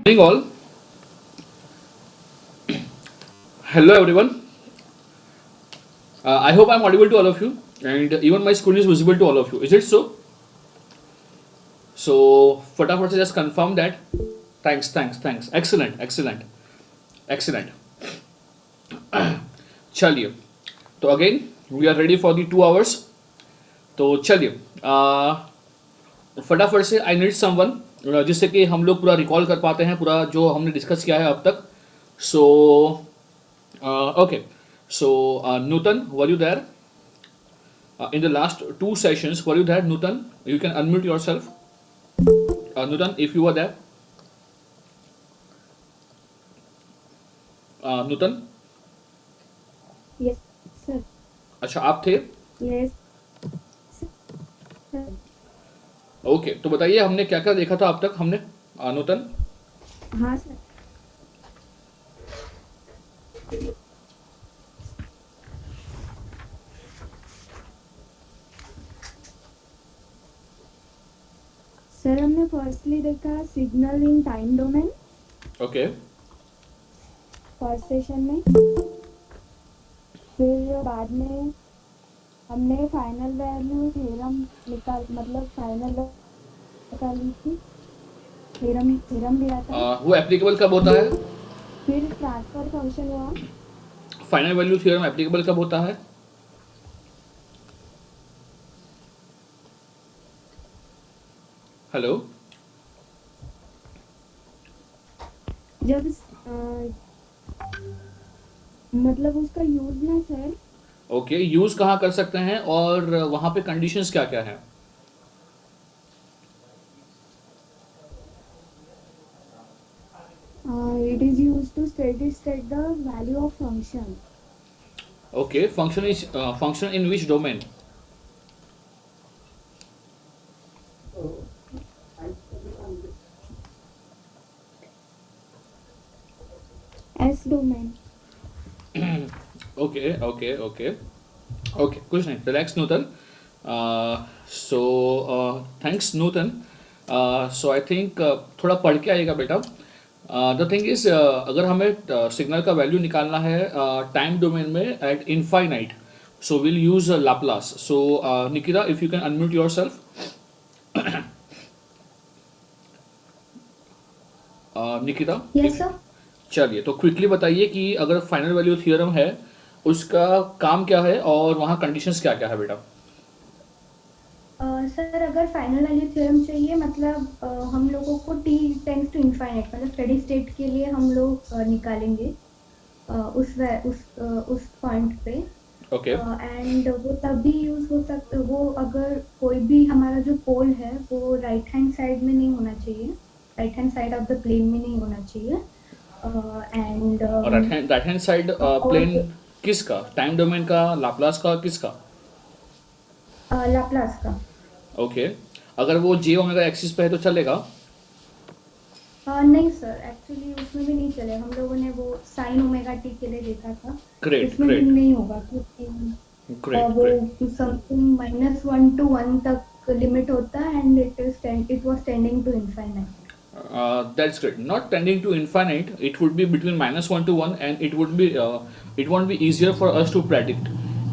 Morning all. Hello everyone. I hope I'm audible to all of you, and even my screen is visible to all of you. Is it so? So फटाफट से just confirm that. Thanks. Excellent. चलिए. तो again we are ready for the 2 hours. तो चलिए. फटाफट से I need someone जिससे कि हम लोग पूरा रिकॉल कर पाते हैं पूरा जो हमने डिस्कस किया है अब तक. So okay. So Nutan, were you there in the last 2 sessions? Were you there Nutan? You can unmute yourself. Nutan, if you were there. Nutan. Yes sir. अच्छा, आप थे. Yes sir. ओके, तो बताइए हमने क्या क्या देखा था अब तक हमने. नूतन. हाँ सर. सर हमने फर्स्टली देखा signal in time domain okay. First session में. फिर बाद में हमने फाइनल वैल्यू थ्योरम मतलब फाइनल निकाली थी. थ्योरम लिया था. वो एप्लीकेबल कब होता है? फिर ट्रांसफर फंक्शन हुआ. फाइनल वैल्यू थ्योरम एप्लीकेबल कब होता है? हेलो. जब मतलब उसका यूज ना सर. ओके, यूज कहाँ कर सकते हैं और वहाँ पे कंडीशंस क्या क्या है? It is used to steady state the value of function. Okay, function in which domain? S domain. Okay. कुछ नहीं, relax Nutan. So thanks Nutan. So I think थोड़ा पढ़ के आइएगा बेटा. द थिंग इज अगर हमें सिग्नल का वैल्यू निकालना है टाइम डोमेन में eight infinite, so will use Laplace. So Nikita, if you can unmute your self. Nikita. Yes sir. चलिए, तो क्विकली बताइए कि अगर फाइनल वैल्यू थ्योरम है उसका काम क्या है और वहाँ कंडीशंस क्या क्या है बेटा. सर अगर फाइनल वैल्यू थ्योरम चाहिए मतलब हम लोगों को t टेंड्स टू इनफाइनाइट मतलब स्टेडी स्टेट के लिए हम लोग निकालेंगे उस पॉइंट पे. ओके. एंड वो तभी यूज हो सकता वो अगर कोई भी हमारा जो पोल है वो राइट हैंड साइड में नहीं होना चाहिए. Right hand side of the plane में नहीं होना चाहिए. And right hand side plane किसका? टाइम डोमेन का, लाप्लास का, किसका? लाप्लास का. ओके. अगर वो जे ओमेगा एक्सिस पे है तो चलेगा? नहीं सर, एक्चुअली उसमें भी नहीं चले. हम लोगों ने वो साइन ओमेगा टी के लिए देखा था. ग्रेट. उसमें भी नहीं होगा क्योंकि वो समथिंग -1 to 1 तक लिमिट होता है and it was tending to infinite. That's great. Not tending to infinite, it would be between -1 to 1, and it won't be easier for us to predict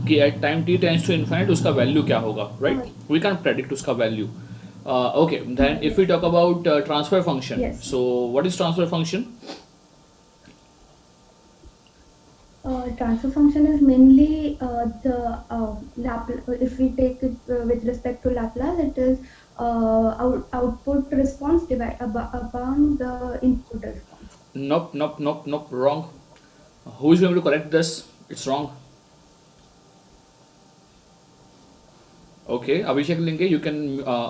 कि at time t tends to infinite उसका value क्या होगा, right? We can't predict उसका value. Okay, then if we talk about transfer function, Yes. so what is transfer function? Transfer function is mainly if we take it with respect to Laplace, it is output response divided upon the input response. Nope. Wrong. Who is going to correct this? It's wrong. Okay, Abhishek Linge, you can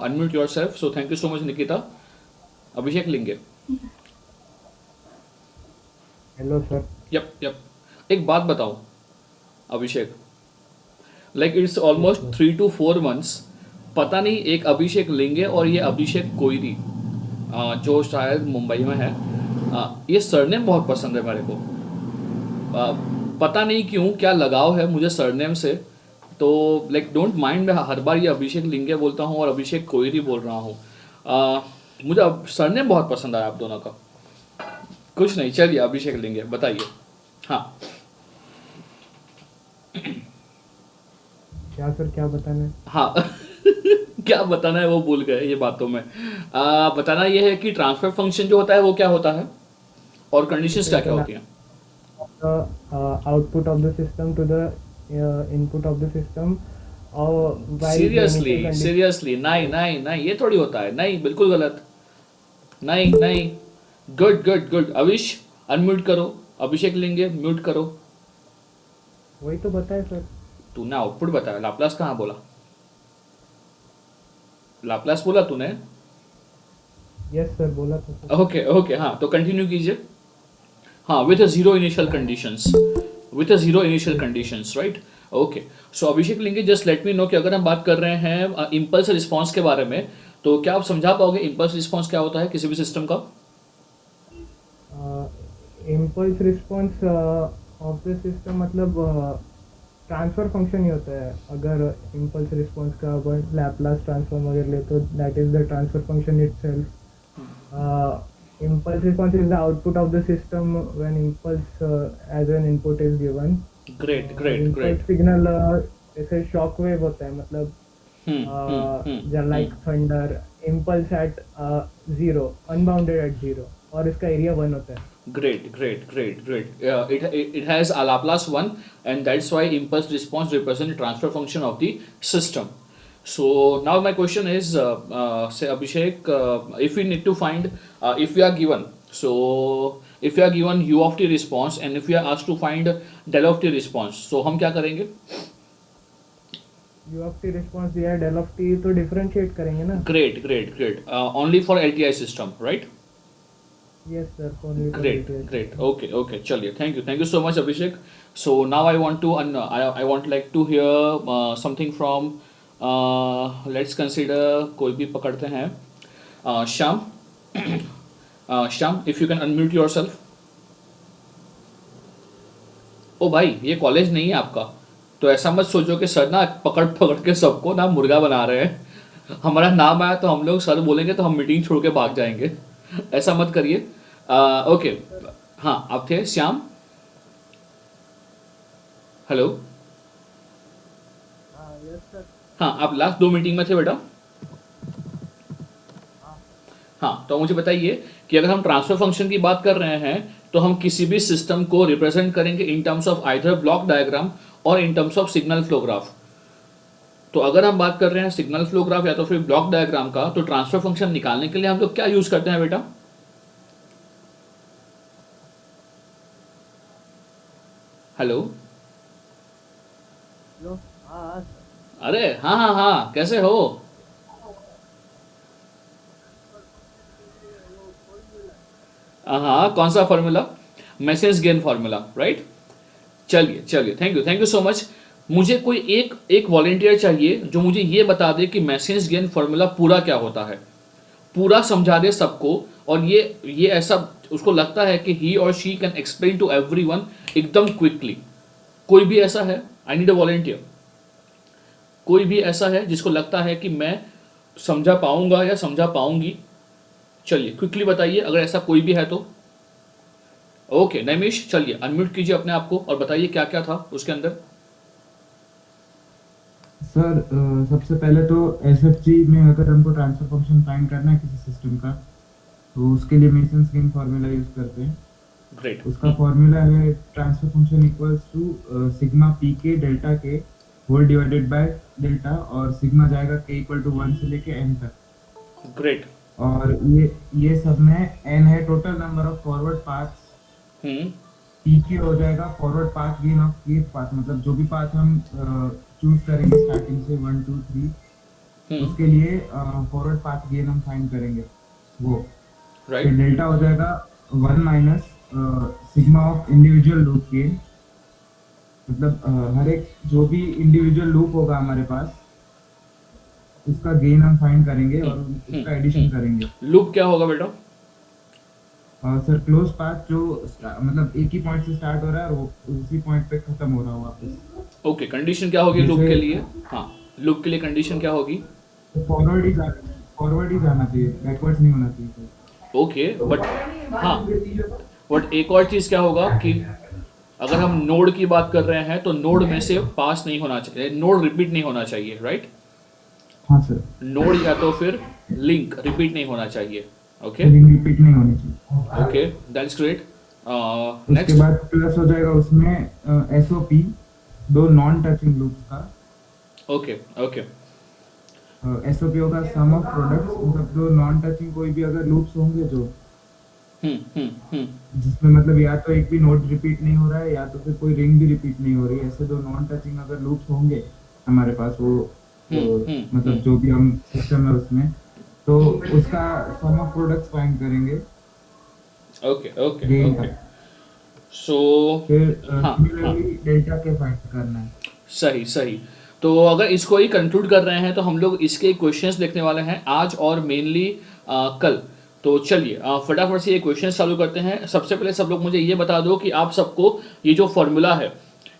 unmute yourself. So thank you so much, Nikita. Abhishek Linge. Hello sir. Yep. एक बात बताओ अभिषेक, like it's almost 3 to 4 months, पता नहीं एक अभिषेक लिंगे और ये अभिषेक कोयरी जो शायद मुंबई में है, ये सरनेम बहुत पसंद है मेरे को. पता नहीं क्यों, क्या लगाव है मुझे सरनेम से. तो लाइक डोंट माइंड, मैं हर बार ये अभिषेक लिंगे बोलता हूँ और अभिषेक कोयरी बोल रहा हूँ. मुझे सरनेम बहुत पसंद आया आप दोनों का. कुछ नहीं, चलिए अभिषेक लेंगे, बताइए। हाँ क्या सर, क्या बताना है? हाँ क्या बताना है वो भूल गए ये बातों में। बताना ये है कि ट्रांसफर फंक्शन जो होता है वो क्या होता है और कंडीशंस It क्या is क्या the होती हैं। output of the system to the input of the system, और while the seriously initial condition. Seriously, नहीं नहीं नहीं, ये थोड़ी होता है, नहीं बिल्कुल गलत, नहीं नहीं। गुड गुड गुड, अविश अनम्यूट करो, अभिषेक लेंगे, म्यूट करो। वही तो बताए सर। तूने आउटपुट बताया, लाप्लास कहाँ बोला? लाप्लास बोला तूने? यस सर, बोला था सर। ओके ओके, हाँ तो कंटिन्यू कीजिए। हाँ, with a zero initial conditions, with a zero initial conditions, right. Okay, so Abhishek लेंगे, जस्ट लेट मी नो कि अगर हम बात कर रहे हैं इम्पल्स रिस्पॉन्स के बारे में, तो क्या आप समझा पाओगे इम्पल्स रिस्पॉन्स क्या होता है किसी भी सिस्टम का? Impulse response of the system मतलब ट्रांसफर फंक्शन ही होता है। अगर इम्पल्स रिस्पॉन्स का अपन लैप्लास ट्रांसफॉर्म अगर ले तो that is the transfer function itself. impulse response is the output of the system when impulse as an input is given. Great great impulse great. signal जैसे shock wave होता है, मतलब like thunder, impulse at zero, unbounded at zero, और इसका area 1 होता है। Great, great, great, great. It has a Laplace 1, and that's why impulse response represents the transfer function of the system. So now my question is, say Abhishek, if we need to find, if we are given, so if we are given u of t response and if we are asked to find del of t response, so हम क्या करेंगे? u of t response दिया है, del of t तो differentiate करेंगे ना। Great, great, great. Only for LTI system, right? Yes sir, only for Great, LTI. great. Okay, okay. चलिए, thank you so much, Abhishek. So now I want to, I want like to hear something from, let's consider, कोई भी पकड़ते हैं, Shyam, Shyam, if you can unmute yourself. ओ भाई, ये college नहीं है आपका, तो ऐसा मत सोचो कि सर ना पकड़ पकड़ के सबको ना मुर्गा बना रहे हैं। हमारा नाम आया तो हम लोग सर बोलेंगे तो हम मीटिंग छोड़ के भाग जाएंगे, ऐसा मत करिए। ओके, हाँ आप थे श्याम, हेलो। Yes sir. हाँ, आप लास्ट 2 मीटिंग में थे बेटा। हाँ, तो मुझे बताइए कि अगर हम ट्रांसफर फंक्शन की बात कर रहे हैं तो हम किसी भी सिस्टम को रिप्रेजेंट करेंगे in terms of either block diagram और in terms of signal flow graph. तो अगर हम बात कर रहे हैं सिग्नल फ्लो ग्राफ या तो फिर ब्लॉक डायग्राम का, तो ट्रांसफर फंक्शन निकालने के लिए हम लोग क्या यूज करते हैं बेटा? हेलो, अरे हाँ हाँ हाँ, कैसे हो? हाँ, कौन सा formula? Message gain formula, right. चलिए चलिए, थैंक यू सो मच। मुझे कोई एक वॉलेंटियर चाहिए जो मुझे ये बता दे कि मैसेज गेन फॉर्मूला पूरा क्या होता है, पूरा समझा दे सबको, और ये ऐसा उसको लगता है कि ही और she can explain to everyone एकदम क्विकली। कोई भी ऐसा है? I need a volunteer. कोई भी ऐसा है जिसको लगता है कि मैं समझा पाऊंगा या समझा पाऊंगी? चलिए क्विकली बताइए अगर ऐसा कोई भी है तो। ओके नैमिश, चलिए अनम्यूट कीजिए अपने आप को और बताइए क्या क्या था उसके अंदर। सर सबसे पहले तो एसएफजी में अगर हमको ट्रांसफर फंक्शन फाइंड करना है किसी सिस्टम का, तो उसके लिए मेसन्स गेन फार्मूला यूज करते हैं। ग्रेट। उसका फार्मूला है transfer function equals to sigma P K delta K whole divided by delta, और सिग्मा जाएगा के इक्वल टू 1 से लेके n तक। ग्रेट। और ये सब में n है total number of forward paths, P के हो जाएगा forward path gain of kth path, मतलब जो भी पाथ हम चूज करेंगे स्टार्टिंग से 1 2 3, उसके लिए फॉरवर्ड पाथ गेन हम फाइंड करेंगे वो, राइट। तो डेल्टा हो जाएगा 1 minus sigma of individual loop gain, मतलब हर एक जो भी इंडिविजुअल लूप होगा हमारे पास उसका गेन हम फाइंड करेंगे और उसका एडिशन करेंगे। लूप क्या होगा बेटा? सर क्लोज पाथ जो मतलब एक ही पॉइंट से स्टार्ट हो रहा है और वो उसी पॉइंट पे खत्म हो रहा हो वापस। ओके, कंडीशन क्या होगी लूप के लिए? हाँ, लूप के लिए कंडीशन क्या होगी? फॉरवर्ड ही जाना चाहिए, बैकवर्ड्स नहीं होना चाहिए। ओके, बट हाँ बट एक और चीज़ क्या होगा कि अगर हम नोड की बात कर रहे हैं तो नोड में से पास नहीं होना चाहिए, नोड रिपीट नहीं होना चाहिए, राइट? हाँ सर, नोड या तो फिर लिंक रिपीट नहीं होना चाहिए। ओके रिंग रिपीट नहीं होनी चाहिए। Okay, that's great. उसके नेक्स्ट। बाद प्लस हो जाएगा उसमें एसओपी, दो नॉन टचिंग लूप्स का। ओके ओके एसओपी होगा सम ऑफ प्रोडक्ट्स, मतलब जो नॉन टचिंग कोई भी अगर लूप्स होंगे जो जिसमें मतलब या तो एक भी नोड रिपीट नहीं हो रहा है या तो फिर कोई रिंग भी रिपीट नहीं हो रही है, ऐसे दो नॉन टचिंग अगर लूप्स होंगे हमारे पास वो मतलब जो भी हम सिस्टम है उसमें, तो उसका सम ऑफ प्रोडक्ट्स फाइंड करेंगे। Okay okay Gain okay. का। सो फिर हाँ सिमिलरली डेल्टा के फाइंड करना है। सही सही। तो अगर इसको ही कंक्लूड कर रहे हैं तो हम लोग इसके क्वेश्चंस देखने वाले हैं आज और मेनली कल। तो चलिए फटाफट से ये क्वेश्चंस चालू करते हैं। सबसे पहले सब लोग मुझे ये बता दो कि आप सबको ये जो फॉर्मूला है,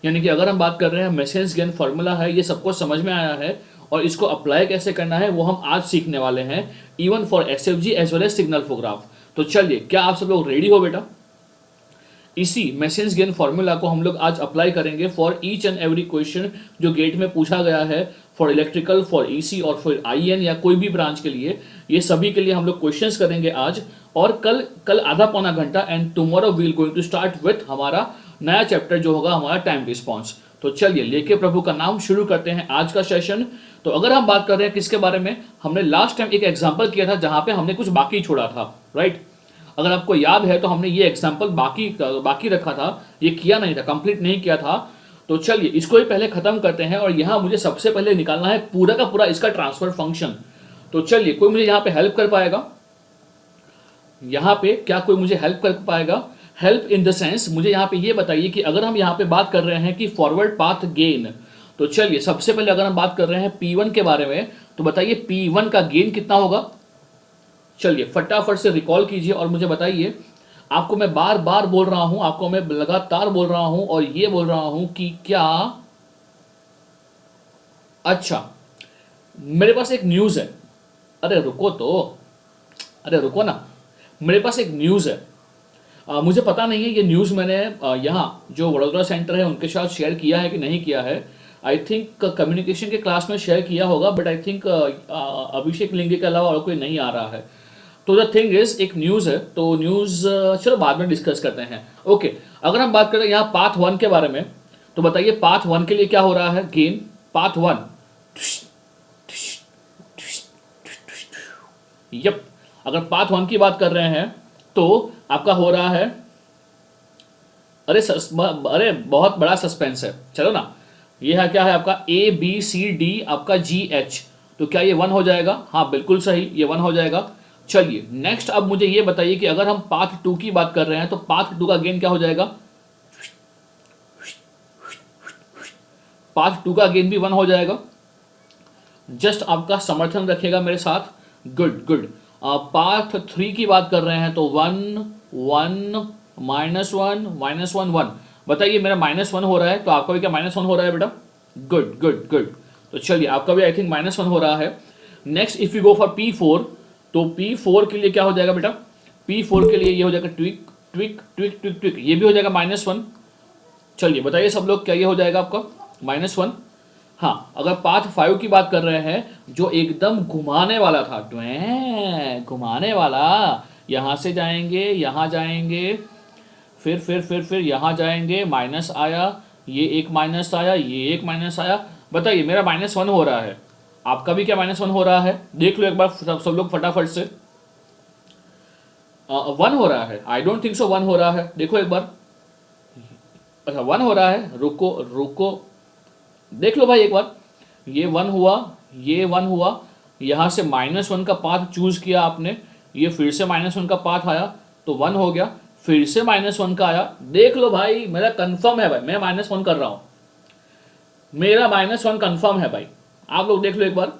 यानी कि अगर हम बात कर रहे हैं मेसेंस गेन फार्मूला है, ये सबको समझ में आया है और इसको अप्लाई कैसे करना है वो हम आज सीखने वाले हैं, even for SFG as well as signal flow graph. तो चलिए, क्या आप सब लोग रेडी हो बेटा? इसी मेसेंस गेन फार्मूला को हम लोग आज अप्लाई करेंगे for each and every question जो गेट में पूछा गया है, फॉर इलेक्ट्रिकल, फॉर ईसी और फॉर आईएन या कोई भी ब्रांच के लिए। ये सभी के लिए हम लोग क्वेश्चंस करेंगे आज और कल आधा पौना घंटा, and tomorrow we will going to start with हमारा नया चैप्टर जो होगा हमारा टाइम रिस्पॉन्स। तो चलिए, लेके प्रभु का नाम शुरू करते हैं आज का सेशन। तो अगर हम बात कर रहे हैं किसके बारे में, हमने लास्ट टाइम एक एग्जाम्पल किया था जहां पे हमने कुछ बाकी छोड़ा था, राइट? अगर आपको याद है तो हमने ये एग्जाम्पल बाकी रखा था, ये किया नहीं था, कंप्लीट नहीं किया था। तो चलिए इसको ही पहले खत्म करते हैं और यहाँ मुझे सबसे पहले निकालना है पूरा का पूरा इसका ट्रांसफर फंक्शन। तो चलिए, कोई मुझे यहाँ पे हेल्प कर पाएगा? यहाँ पे क्या कोई मुझे हेल्प कर पाएगा? हेल्प इन द सेंस मुझे यहाँ पे ये बताइए कि अगर हम यहाँ पे बात कर रहे हैं कि फॉरवर्ड पाथ गेन, तो चलिए सबसे पहले अगर हम बात कर रहे हैं P1 के बारे में, तो बताइए P1 का गेन कितना होगा? चलिए फटाफट से रिकॉल कीजिए और मुझे बताइए। आपको मैं बार बार बोल रहा हूं, आपको मैं लगातार बोल रहा हूं और ये बोल रहा हूं कि क्या, अच्छा मेरे पास एक न्यूज़ है। अरे रुको तो, अरे रुको ना, मेरे पास एक न्यूज़ है। मुझे पता नहीं है ये न्यूज़ मैंने यहाँ जो वडोदरा सेंटर है उनके साथ शेयर किया है कि नहीं किया है। आई थिंक कम्युनिकेशन के क्लास में शेयर किया होगा, बट आई थिंक अभिषेक लिंगे के अलावा और कोई नहीं आ रहा है। तो द थिंग इज, एक न्यूज़ है, तो न्यूज़ चलो बाद में डिस्कस करते हैं। ओके, अगर हम बात करें यहाँ पाथ 1 के बारे में, तो बताइए पाथ 1 के लिए क्या हो रहा है गेन? पाथ 1, यप, अगर पाथ 1 की बात कर रहे हैं तो आपका हो रहा है, अरे बहुत बड़ा सस्पेंस है, चलो ना, ये है क्या है आपका ABCD आपका GH, तो क्या ये 1 हो जाएगा? हाँ बिल्कुल सही, ये 1 हो जाएगा। चलिए नेक्स्ट, अब मुझे ये बताइए कि अगर हम पाथ 2 की बात कर रहे हैं तो पाथ 2 का गेन क्या हो जाएगा? पाथ 2 का गेन भी 1 हो जाएगा। जस्ट आपका समर्थन रखिएगा मेरे साथ, गुड गुड। पाथ 3 की बात कर रहे हैं तो 1 1 -1 -1 1, बताइए मेरा -1 हो रहा है, तो आपका भी क्या -1 हो रहा है बेटा? Good good good. तो चलिए आपका भी आई थिंक -1 हो रहा है। Next if you go for P4, तो P4 के लिए क्या हो जाएगा बेटा? P4 के लिए ये हो जाएगा tweak tweak tweak tweak tweak, ये भी हो जाएगा -1। चलिए बताइए सब लोग, क्या ये हो जाएगा आपका -1? हाँ, अगर पाथ 5 की बात कर रहे हैं जो एकदम घुमाने वाला था, घुमाने वाला, यहाँ से जाएंगे, यहाँ जाएंगे, फिर यहाँ जाएंगे, माइनस आया, ये एक माइनस आया, ये एक माइनस आया, बताइए मेरा -1 हो रहा है, आपका भी क्या -1 हो रहा है? देख लो एक बार सब लोग फटाफट से। 1 हो रहा है, आई डोंट थिंक सो 1 हो रहा है, देखो एक बार। अच्छा 1 हो रहा है, रुको रुको, देख लो भाई एक बार, ये 1 हुआ, ये 1 हुआ, यहाँ से -1 का पाथ चूज किया आपने, ये फिर से -1 का पाथ आया तो 1 हो गया, फिर से -1 का आया, देख लो भाई मेरा कंफर्म है भाई, मैं -1 कर रहा हूँ, मेरा -1 कंफर्म है भाई, आप लोग देख लो एक बार।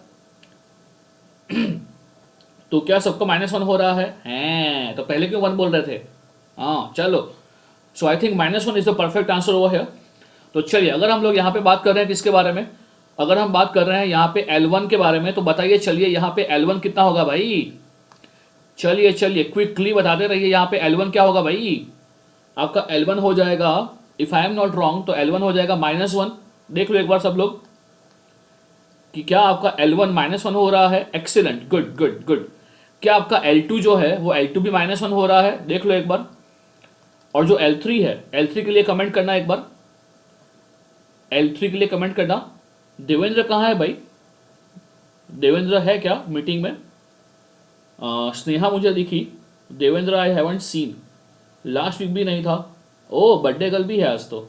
तो क्या सबको -1 हो रहा है? हैं, तो पहले क्यों 1 बोल रहे थे? हाँ चलो, so I think -1 is the perfect answer over here. तो चलिए अगर हम लोग यहाँ पे बात कर रहे हैं किसके बारे में, अगर हम बात कर रहे हैं यहाँ पे L1 के बारे में, तो बताइए चलिए यहाँ पे L1 कितना होगा भाई? चलिए चलिए क्विकली बताते रहिए, यहाँ पे L1 क्या होगा भाई? आपका L1 हो जाएगा, if I am not wrong तो L1 हो जाएगा -1। देख लो एक बार सब लोग कि क्या आपका L1 -1 हो रहा है। Excellent, good good good. क्या आपका L2 जो है वो L2 भी -1 हो रहा है, देख लो एक बार। और जो L3 है, L3 के लिए कमेंट करना एक बार, L3 के लिए कमेंट करना। देवेंद्र कहाँ है भाई? देवेंद्र है क्या मीटिंग में? स्नेहा मुझे दिखी, Devendra I haven't seen, last week भी नहीं था। ओ बर्थडे गर्ल भी है आज तो।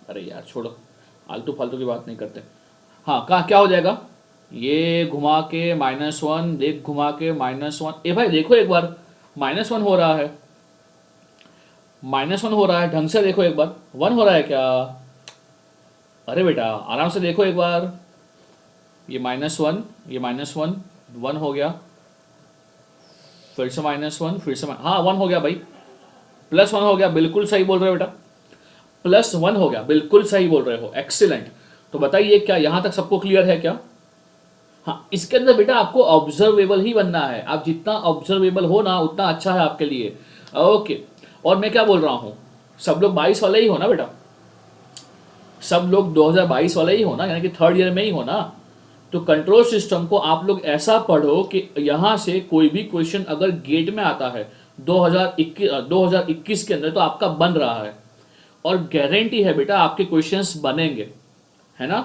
अरे यार छोड़ो, आलतू फालतू की बात नहीं करते। हाँ, कहाँ क्या हो जाएगा? ये घुमा के -1, देख घुमा के -1। ए भाई देखो एक बार, -1 हो रहा है, -1 हो रहा है, ढंग से देखो एक बार। 1 हो रहा है क्या? अरे बेटा आराम से देखो एक बार। ये -1, ये -1, 1 हो गया, फिर से -1, फिर से हाँ 1 हो गया भाई, +1 हो गया। बिल्कुल सही बोल रहे हो बेटा, +1 हो गया, बिल्कुल सही बोल रहे हो, एक्सीलेंट। तो बताइए क्या यहाँ तक सबको क्लियर है क्या? हाँ, इसके अंदर बेटा आपको ऑब्जर्वेबल ही बनना है। आप जितना ऑब्जर्वेबल हो ना उतना अच्छा है आपके लिए। ओके, और मैं क्या बोल रहा हूँ, सब लोग 22 वाले ही हो ना बेटा? सब लोग 2022 वाले ही हो ना, यानी कि थर्ड ईयर में ही हो ना? तो कंट्रोल सिस्टम को आप लोग ऐसा पढ़ो कि यहाँ से कोई भी क्वेश्चन अगर गेट में आता है 2021 के अंदर तो आपका बन रहा है, और गारंटी है बेटा आपके क्वेश्चंस बनेंगे, है ना?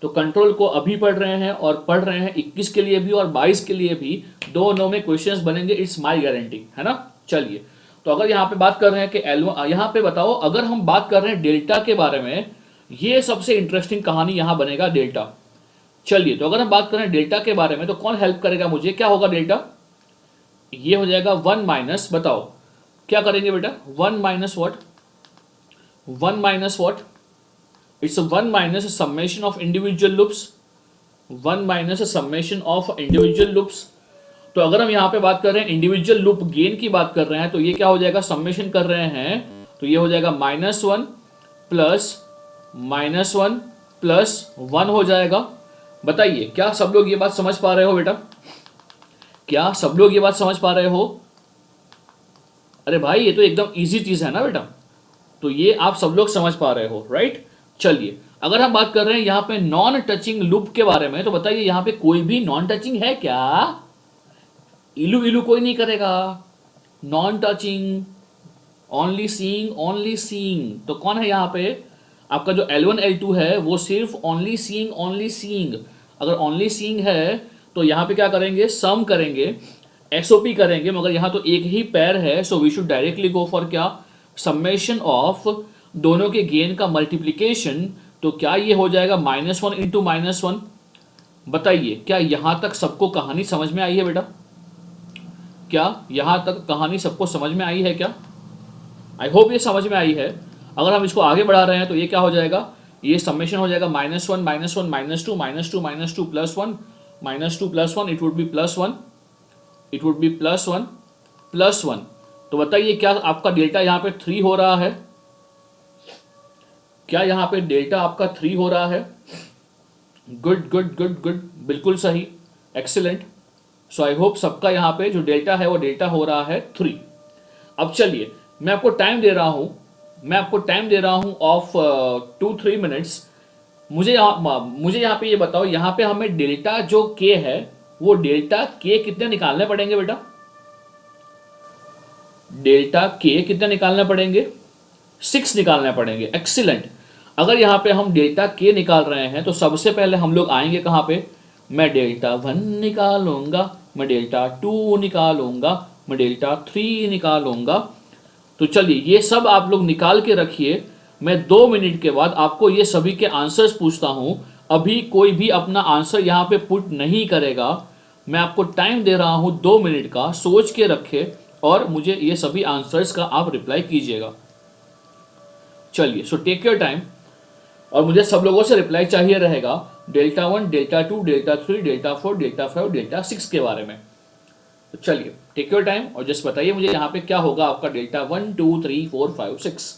तो कंट्रोल को अभी पढ़ रहे हैं और पढ़ रहे हैं 21 के लिए भी और 22 के लिए भी, दोनों में क्वेश्चंस बनेंगे, इट्स माय गारंटी, है ना? चलिए, तो अगर यहाँ पे बात कर रहे हैं कि L1, यहाँ पे बताओ, अगर हम बात कर रहे हैं डेल्टा के बारे में, ये सबसे इंटरेस्टिंग कहानी यहाँ बनेगा डेल्टा। चलिए, तो अगर हम बात करें डेल्टा के बारे में तो कौन हेल्प करेगा मुझे? क्या होगा डेल्टा? ये हो जाएगा 1 माइनस, बताओ क्या करेंगे बेटा? 1 minus what? 1 minus what? It's 1 minus summation of individual loops, 1 minus summation of individual loops. तो अगर हम यहाँ पे बात कर रहे हैं इंडिविजुअल लूप गेन की बात कर रहे हैं, तो ये क्या हो जाएगा? समेशन कर रहे हैं, तो ये हो जाएगा -1 प्लस -1 प्लस 1 हो जाएगा। बताइए क्या सब लोग ये बात समझ पा रहे हो बेटा? क्या सब लोग ये बात समझ पा रहे हो? अरे भाई ये तो एकदम इजी चीज है ना बेटा, तो ये आप सब लोग समझ पा रहे हो, राइट? चलिए, अगर हम बात कर रहे हैं यहाँ पे नॉन टचिंग लूप के बारे में, तो बताइए यहाँ पे कोई भी नॉन टचिंग है क्या? इलू इलू कोई नहीं करेगा, non touching, only seeing, only seeing. तो कौन है यहाँ पे? आपका जो L1 L2 है वो सिर्फ ओनली सीइंग, ओनली सीइंग। अगर ओनली सीइंग है तो यहाँ पे क्या करेंगे? सम करेंगे, एसओपी करेंगे, मगर यहाँ तो एक ही पैर है, so we should directly go for क्या? समेशन ऑफ दोनों के गेन का मल्टीप्लीकेशन। तो क्या ये हो जाएगा -1 इंटू -1? बताइए क्या यहाँ तक सबको कहानी समझ में आई है बेटा? क्या यहाँ तक कहानी सबको समझ में आई है क्या? आई होप ये समझ में आई है। अगर हम इसको आगे बढ़ा रहे हैं तो ये क्या हो जाएगा? ये समेशन हो जाएगा -1 -1 -2 -2 +1 -2 +1, it would be +1, it would be +1 +1। तो बताइए क्या आपका डेल्टा यहाँ पे 3 हो रहा है? क्या यहाँ पे डेल्टा आपका 3 हो रहा है? गुड गुड गुड गुड, बिल्कुल सही, एक्सीलेंट। सो आई होप सबका यहाँ पे जो डेल्टा है वो डेल्टा हो रहा है 3। अब चलिए, मैं आपको टाइम दे रहा हूँ, मैं आपको टाइम दे रहा हूँ ऑफ 2-3 मिनट्स। मुझे यहाँ पे ये बताओ, यहाँ पे हमें डेल्टा जो के है वो डेल्टा के कितने निकालने पड़ेंगे बेटा? डेल्टा के कितने निकालने पड़ेंगे? 6 निकालने पड़ेंगे, एक्सीलेंट। अगर यहाँ पे हम डेल्टा के निकाल रहे हैं तो सबसे पहले हम लोग आएंगे कहाँ पे? मैं डेल्टा 1 निकालूंगा, मैं डेल्टा 2 निकालूंगा, मैं डेल्टा 3 निकालूंगा। तो चलिए ये सब आप लोग निकाल के रखिए, मैं 2 मिनट के बाद आपको ये सभी के आंसर्स पूछता हूँ। अभी कोई भी अपना आंसर यहाँ पे पुट नहीं करेगा, मैं आपको टाइम दे रहा हूँ 2 मिनट का, सोच के रखे और मुझे ये सभी आंसर्स का आप रिप्लाई कीजिएगा। चलिए, सो टेक योर टाइम, और मुझे सब लोगों से रिप्लाई चाहिए रहेगा delta 1, delta 2, delta 3, delta 4, delta 5, delta 6 के बारे में। तो चलिए टेक योर टाइम और जस्ट बताइए मुझे यहाँ पे क्या होगा आपका डेल्टा 1, 2, 3, 4, 5, 6।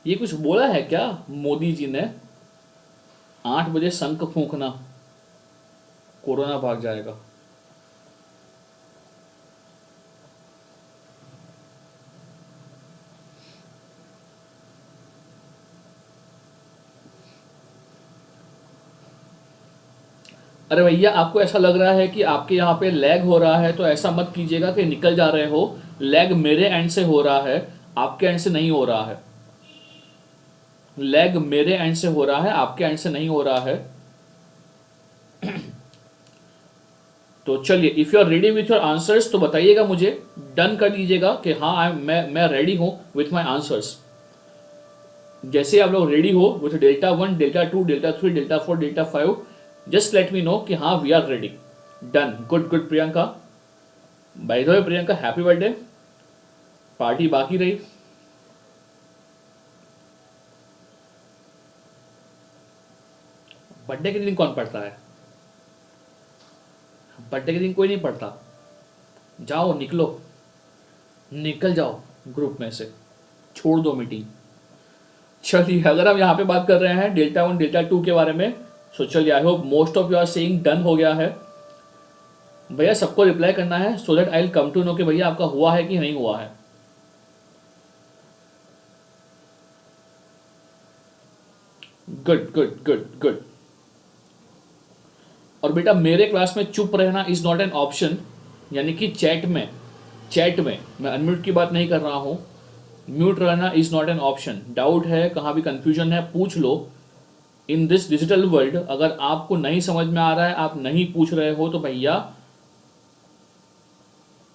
ये कुछ बोला है क्या मोदी जी ने? 8 बजे शंख फूंकना, कोरोना भाग जाएगा। अरे भैया, आपको ऐसा लग रहा है कि आपके यहाँ पे लैग हो रहा है, तो ऐसा मत कीजिएगा कि निकल जा रहे हो। लैग मेरे एंड से हो रहा है, आपके एंड से नहीं हो रहा है। लैग मेरे एंड से हो रहा है, आपके एंड से नहीं हो रहा है। तो चलिए, if you are ready with your answers तो बताइएगा मुझे, डन कर दीजिएगा कि हाँ मैं रेडी हूं विथ माई आंसर्स। जैसे आप लोग रेडी हो with delta 1, delta 2, delta 3, delta 4, delta 5, just let me know कि हाँ we are ready. Done, good good Priyanka. By the way Priyanka, happy birthday. Party बाकी रही। बर्थडे के दिन कौन पढ़ता है? बर्थडे के दिन कोई नहीं पढ़ता। जाओ, निकलो, निकल जाओ ग्रुप में से, छोड़ दो मीटिंग। चलिए, अगर हम यहाँ पे बात कर रहे हैं डेल्टा 1 डेल्टा 2 के बारे में, सो चलिए, I hope most of you are saying done हो गया है। भैया सबको रिप्लाई करना है so that I will come to know कि भैया आपका हुआ है कि नहीं हुआ है। Good good good good. और बेटा, मेरे क्लास में चुप रहना इज नॉट एन ऑप्शन, यानी कि चैट में मैं अनम्यूट की बात नहीं कर रहा हूं। म्यूट रहना is not an option. Doubt है, कहाँ भी कंफ्यूजन है, पूछ लो। इन दिस डिजिटल वर्ल्ड अगर आपको नहीं समझ में आ रहा है, आप नहीं पूछ रहे हो, तो भैया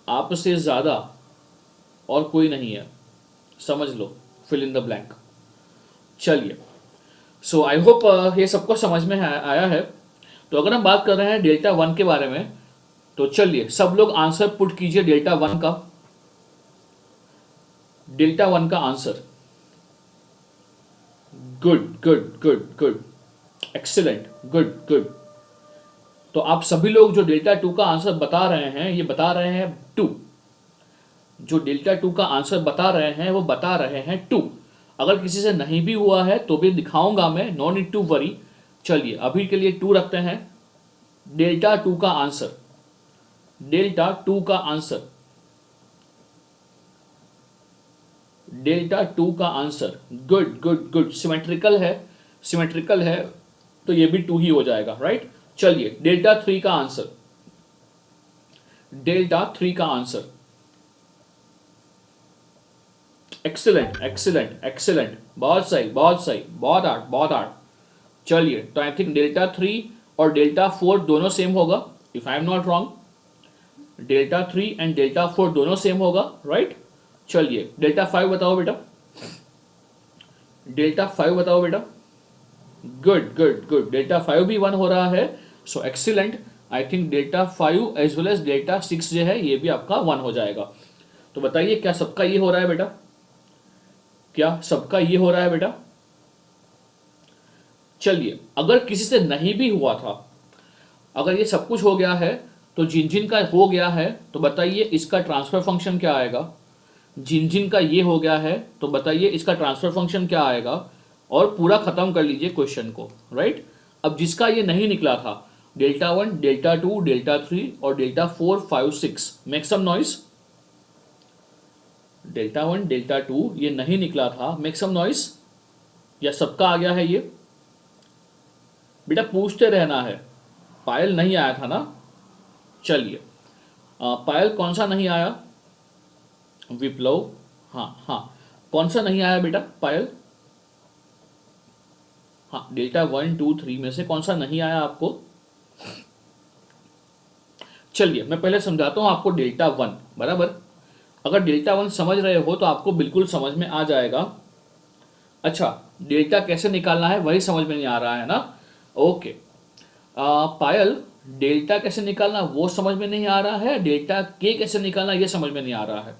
आपसे ज्यादा और कोई नहीं है, समझ लो। Fill in the blank. चलिए, सो आई होप ये सबको समझ में आया है। तो अगर हम बात कर रहे हैं डेल्टा 1 के बारे में, तो चलिए सब लोग आंसर पुट कीजिए डेल्टा 1 का। डेल्टा 1 का answer. Good good good good, excellent, good good. तो आप सभी लोग जो डेल्टा 2 का आंसर बता रहे हैं, ये बता रहे हैं 2। जो डेल्टा 2 का आंसर बता रहे हैं वो बता रहे हैं 2। अगर किसी से नहीं भी हुआ है तो भी दिखाऊंगा मैं, नो नीड टू वरी। चलिए, अभी के लिए 2 रखते हैं। डेल्टा 2 का आंसर, डेल्टा 2 का आंसर, डेल्टा 2 का answer. Good good good, symmetrical है, सिमेट्रिकल है, तो ये भी 2 ही हो जाएगा, राइट। चलिए, डेल्टा 3 का आंसर, डेल्टा 3 का आंसर। एक्सीलेंट एक्सीलेंट एक्सीलेंट, बहुत सही बहुत सही, बहुत आर्ट बहुत आर्ट। चलिए, तो आई थिंक डेल्टा 3 और डेल्टा 4 दोनों सेम होगा, if I am not wrong. Delta 3 and delta 4 दोनों सेम होगा, राइट। चलिए, डेल्टा 5 बताओ बेटा, डेल्टा 5 बताओ बेटा। गुड गुड गुड, डेल्टा 5 भी 1 हो रहा है, so excellent. I think delta 5 as well as delta 6 जो है ये भी आपका 1 हो जाएगा। तो बताइए, क्या सबका ये हो रहा है बेटा? क्या सबका ये हो रहा है बेटा? चलिए, अगर किसी से नहीं भी हुआ था, अगर ये सब कुछ हो गया है, तो जिन जिन का हो गया है तो बताइए इसका ट्रांसफर फंक्शन क्या आएगा। जिन जिन का ये हो गया है तो बताइए इसका ट्रांसफर फंक्शन क्या आएगा, और पूरा खत्म कर लीजिए क्वेश्चन को, राइट। अब जिसका ये नहीं निकला था, डेल्टा 1, डेल्टा 2, डेल्टा 3 और delta 4, 5, 6, make some noise. Delta 1, delta 2 ये नहीं निकला था, मेक सम नॉइस। या सबका आ गया है ये? बेटा पूछते रहना है। पायल नहीं आया था ना? चलिए, पायल कौन सा नहीं आया? विप्लव, हाँ हाँ, कौन सा नहीं आया बेटा पायल? हाँ, डेल्टा 1, 2, 3 में से कौन सा नहीं आया आपको? चलिए, मैं पहले समझाता हूं आपको डेल्टा 1, बराबर। अगर डेल्टा 1 समझ रहे हो तो आपको बिल्कुल समझ में आ जाएगा। अच्छा, डेल्टा कैसे निकालना है वही समझ में नहीं आ रहा है ना? ओके, पायल, डेल्टा कैसे निकालना वो समझ में नहीं आ रहा है, डेल्टा के कैसे निकालना ये समझ में नहीं आ रहा है।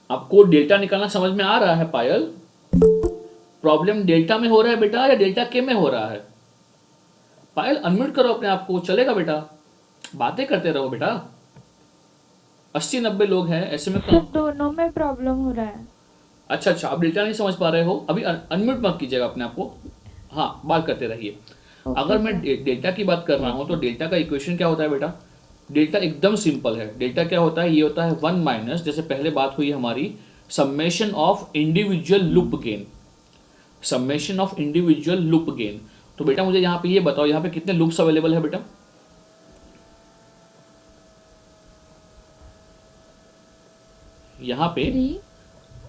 आपको डेल्टा निकालना समझ में आ रहा है पायल? प्रॉब्लम डेल्टा में हो रहा है बेटा या डेल्टा के में हो रहा है? पायल अनम्यूट करो अपने आप को, चलेगा बेटा, बातें करते रहो बेटा। 80-90 लोग हैं ऐसे में सर दोनों में प्रॉब्लम हो रहा है। अच्छा अच्छा, आप डेल्टा नहीं समझ पा रहे हो, अभी अनम्यूट मत कीजिएगा अपने आप को, हाँ बात करते रहिए। ओके अगर मैं सर। डेल्टा की बात कर रहा हूँ तो डेल्टा का इक्वेशन क्या होता है बेटा? डेल्टा एकदम सिंपल है। डेल्टा क्या होता है? ये होता है 1 माइनस, जैसे पहले बात हुई हमारी, summation of individual loop gain, summation of individual loop gain. तो बेटा मुझे यहाँ पे ये बताओ, यहाँ पे कितने लूप्स अवेलेबल है बेटा? यहाँ पे 3।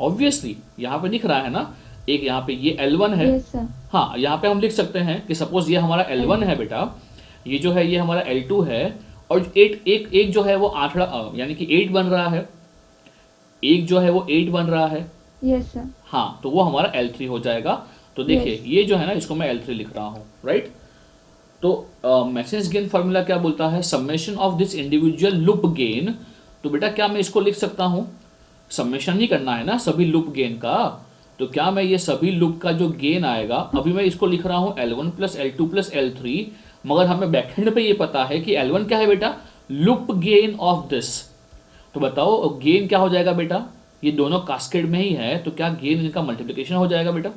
ऑब्वियसली यहाँ पे दिख रहा है ना, एक यहाँ पे ये L1 है। Yes sir. हाँ, यहाँ पे हम लिख सकते हैं कि सपोज ये हमारा L1 है बेटा, ये जो है ये हमारा L2 है, और एक जो है वो आठड़ा यानी कि 8 बन रहा है, एक जो है वो 8 बन रहा है। Yes sir. हाँ, तो वो हमारा L3 हो जाएगा। तो देखिए Yes. ये जो है ना, इसको मैं L3 लिख रहा हूँ, राइट। तो मैसेज गेन फार्मूला क्या बोलता है? Summation of this individual loop gain. तो बेटा क्या मैं इसको लिख सकता हूँ? समेशन ही करना है ना सभी लूप गेन का, तो क्या मैं ये सभी लूप का जो गेन आएगा, अभी मैं इसको लिख रहा हूँ L1 plus L2 plus L3, मगर हमें बैकएंड पे ये पता है कि L1 क्या है बेटा? Loop gain of this. तो बताओ गेन क्या हो जाएगा बेटा? ये दोनों कास्केड में ही है, तो क्या गेन इनका मल्टीप्लिकेशन हो जाएगा बेटा?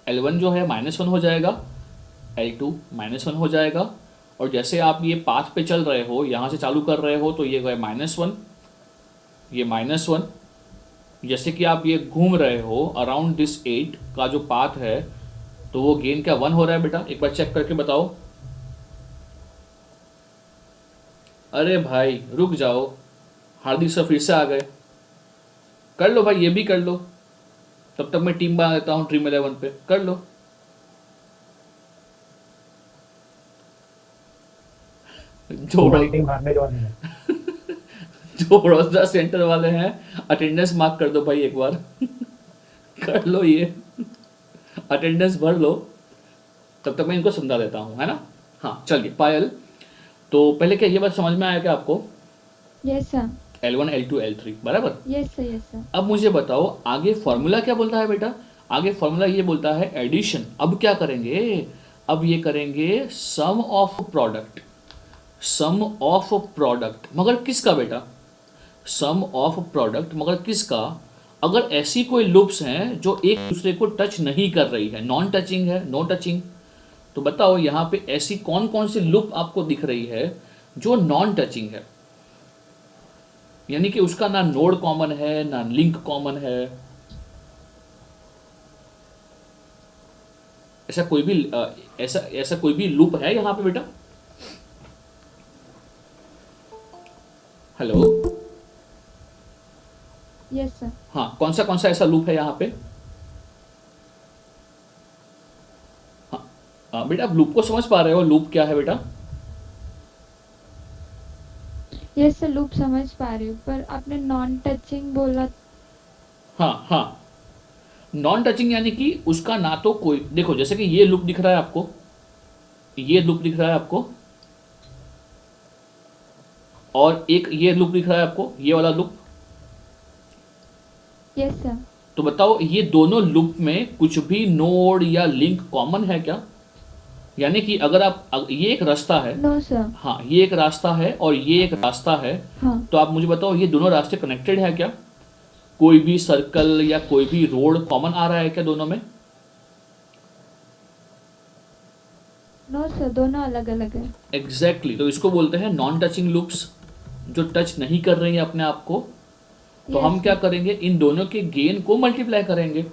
L1 जो है -1 हो जाएगा, L2 -1 हो जाएगा, और जैसे आप ये पाथ पे चल रहे हो, यहाँ से चालू कर रहे हो, तो ये गए -1, ये -1। जैसे कि आप ये घूम रहे हो अराउंड दिस 8 का जो पाथ है, तो वो गेन क्या 1 हो रहा है बेटा? एक बार चेक करके बताओ। अरे भाई रुक जाओ, हार्दिक सर फिर से आ गए। कर लो भाई, ये भी कर लो, तब तक मैं टीम बना देता हूँ ड्रीम 11 पे, कर लो। जो बड़ौदा सेंटर वाले हैं, अटेंडेंस मार्क कर दो भाई एक बार। कर लो, ये अटेंडेंस भर लो, तब तक मैं इनको समझा देता हूँ, है ना। हाँ चलिए पायल, तो पहले क्या ये बात समझ में आया क्या आपको? Yes sir. L1 L2 L3 बराबर। Yes sir. Yes sir. अब मुझे बताओ आगे फॉर्मूला क्या बोलता है बेटा? आगे फॉर्मूला ये बोलता है एडिशन। अब क्या करेंगे? अब ये करेंगे sum of product, sum of product मगर किसका बेटा? सम ऑफ प्रोडक्ट मगर किसका? अगर ऐसी कोई लूप्स हैं जो एक दूसरे को टच नहीं कर रही है, नॉन टचिंग है, नो टचिंग, तो बताओ यहाँ पे ऐसी कौन कौन सी लूप आपको दिख रही है जो नॉन टचिंग है, यानी कि उसका ना नोड कॉमन है ना लिंक कॉमन है। ऐसा कोई भी ऐसा कोई भी लूप है यहाँ पे बेटा? Hello, yes sir. हाँ कौन सा ऐसा लूप है यहाँ पे? हाँ बेटा, आप लूप को समझ पा रहे हो? लूप क्या है बेटा? यस सर, लूप समझ पा रही हूँ, पर आपने नॉन टचिंग बोला। हाँ हाँ, नॉन टचिंग यानी कि उसका ना तो कोई, देखो जैसे कि ये लूप दिख रहा है आपको, ये लूप दिख रहा है आपको, और एक ये लूप दिख रहा है आपको, ये वाला लूप। Yes sir. तो बताओ ये दोनों लूप में कुछ भी नोड या लिंक कॉमन है क्या? यानी कि अगर ये एक रास्ता है, नो सर। हाँ ये एक रास्ता है और ये एक रास्ता है, हाँ। तो आप मुझे बताओ ये दोनों रास्ते कनेक्टेड है क्या? कोई भी सर्कल या कोई भी रोड कॉमन आ रहा है क्या दोनों में? नो सर, दोनों अलग अलग है। एग्जैक्टली, तो इसको बोलते हैं नॉन टचिंग लूप्स, जो टच नहीं कर रही है अपने आप को। तो Yes, हम क्या sir. करेंगे? इन दोनों के गेन को मल्टीप्लाई करेंगे।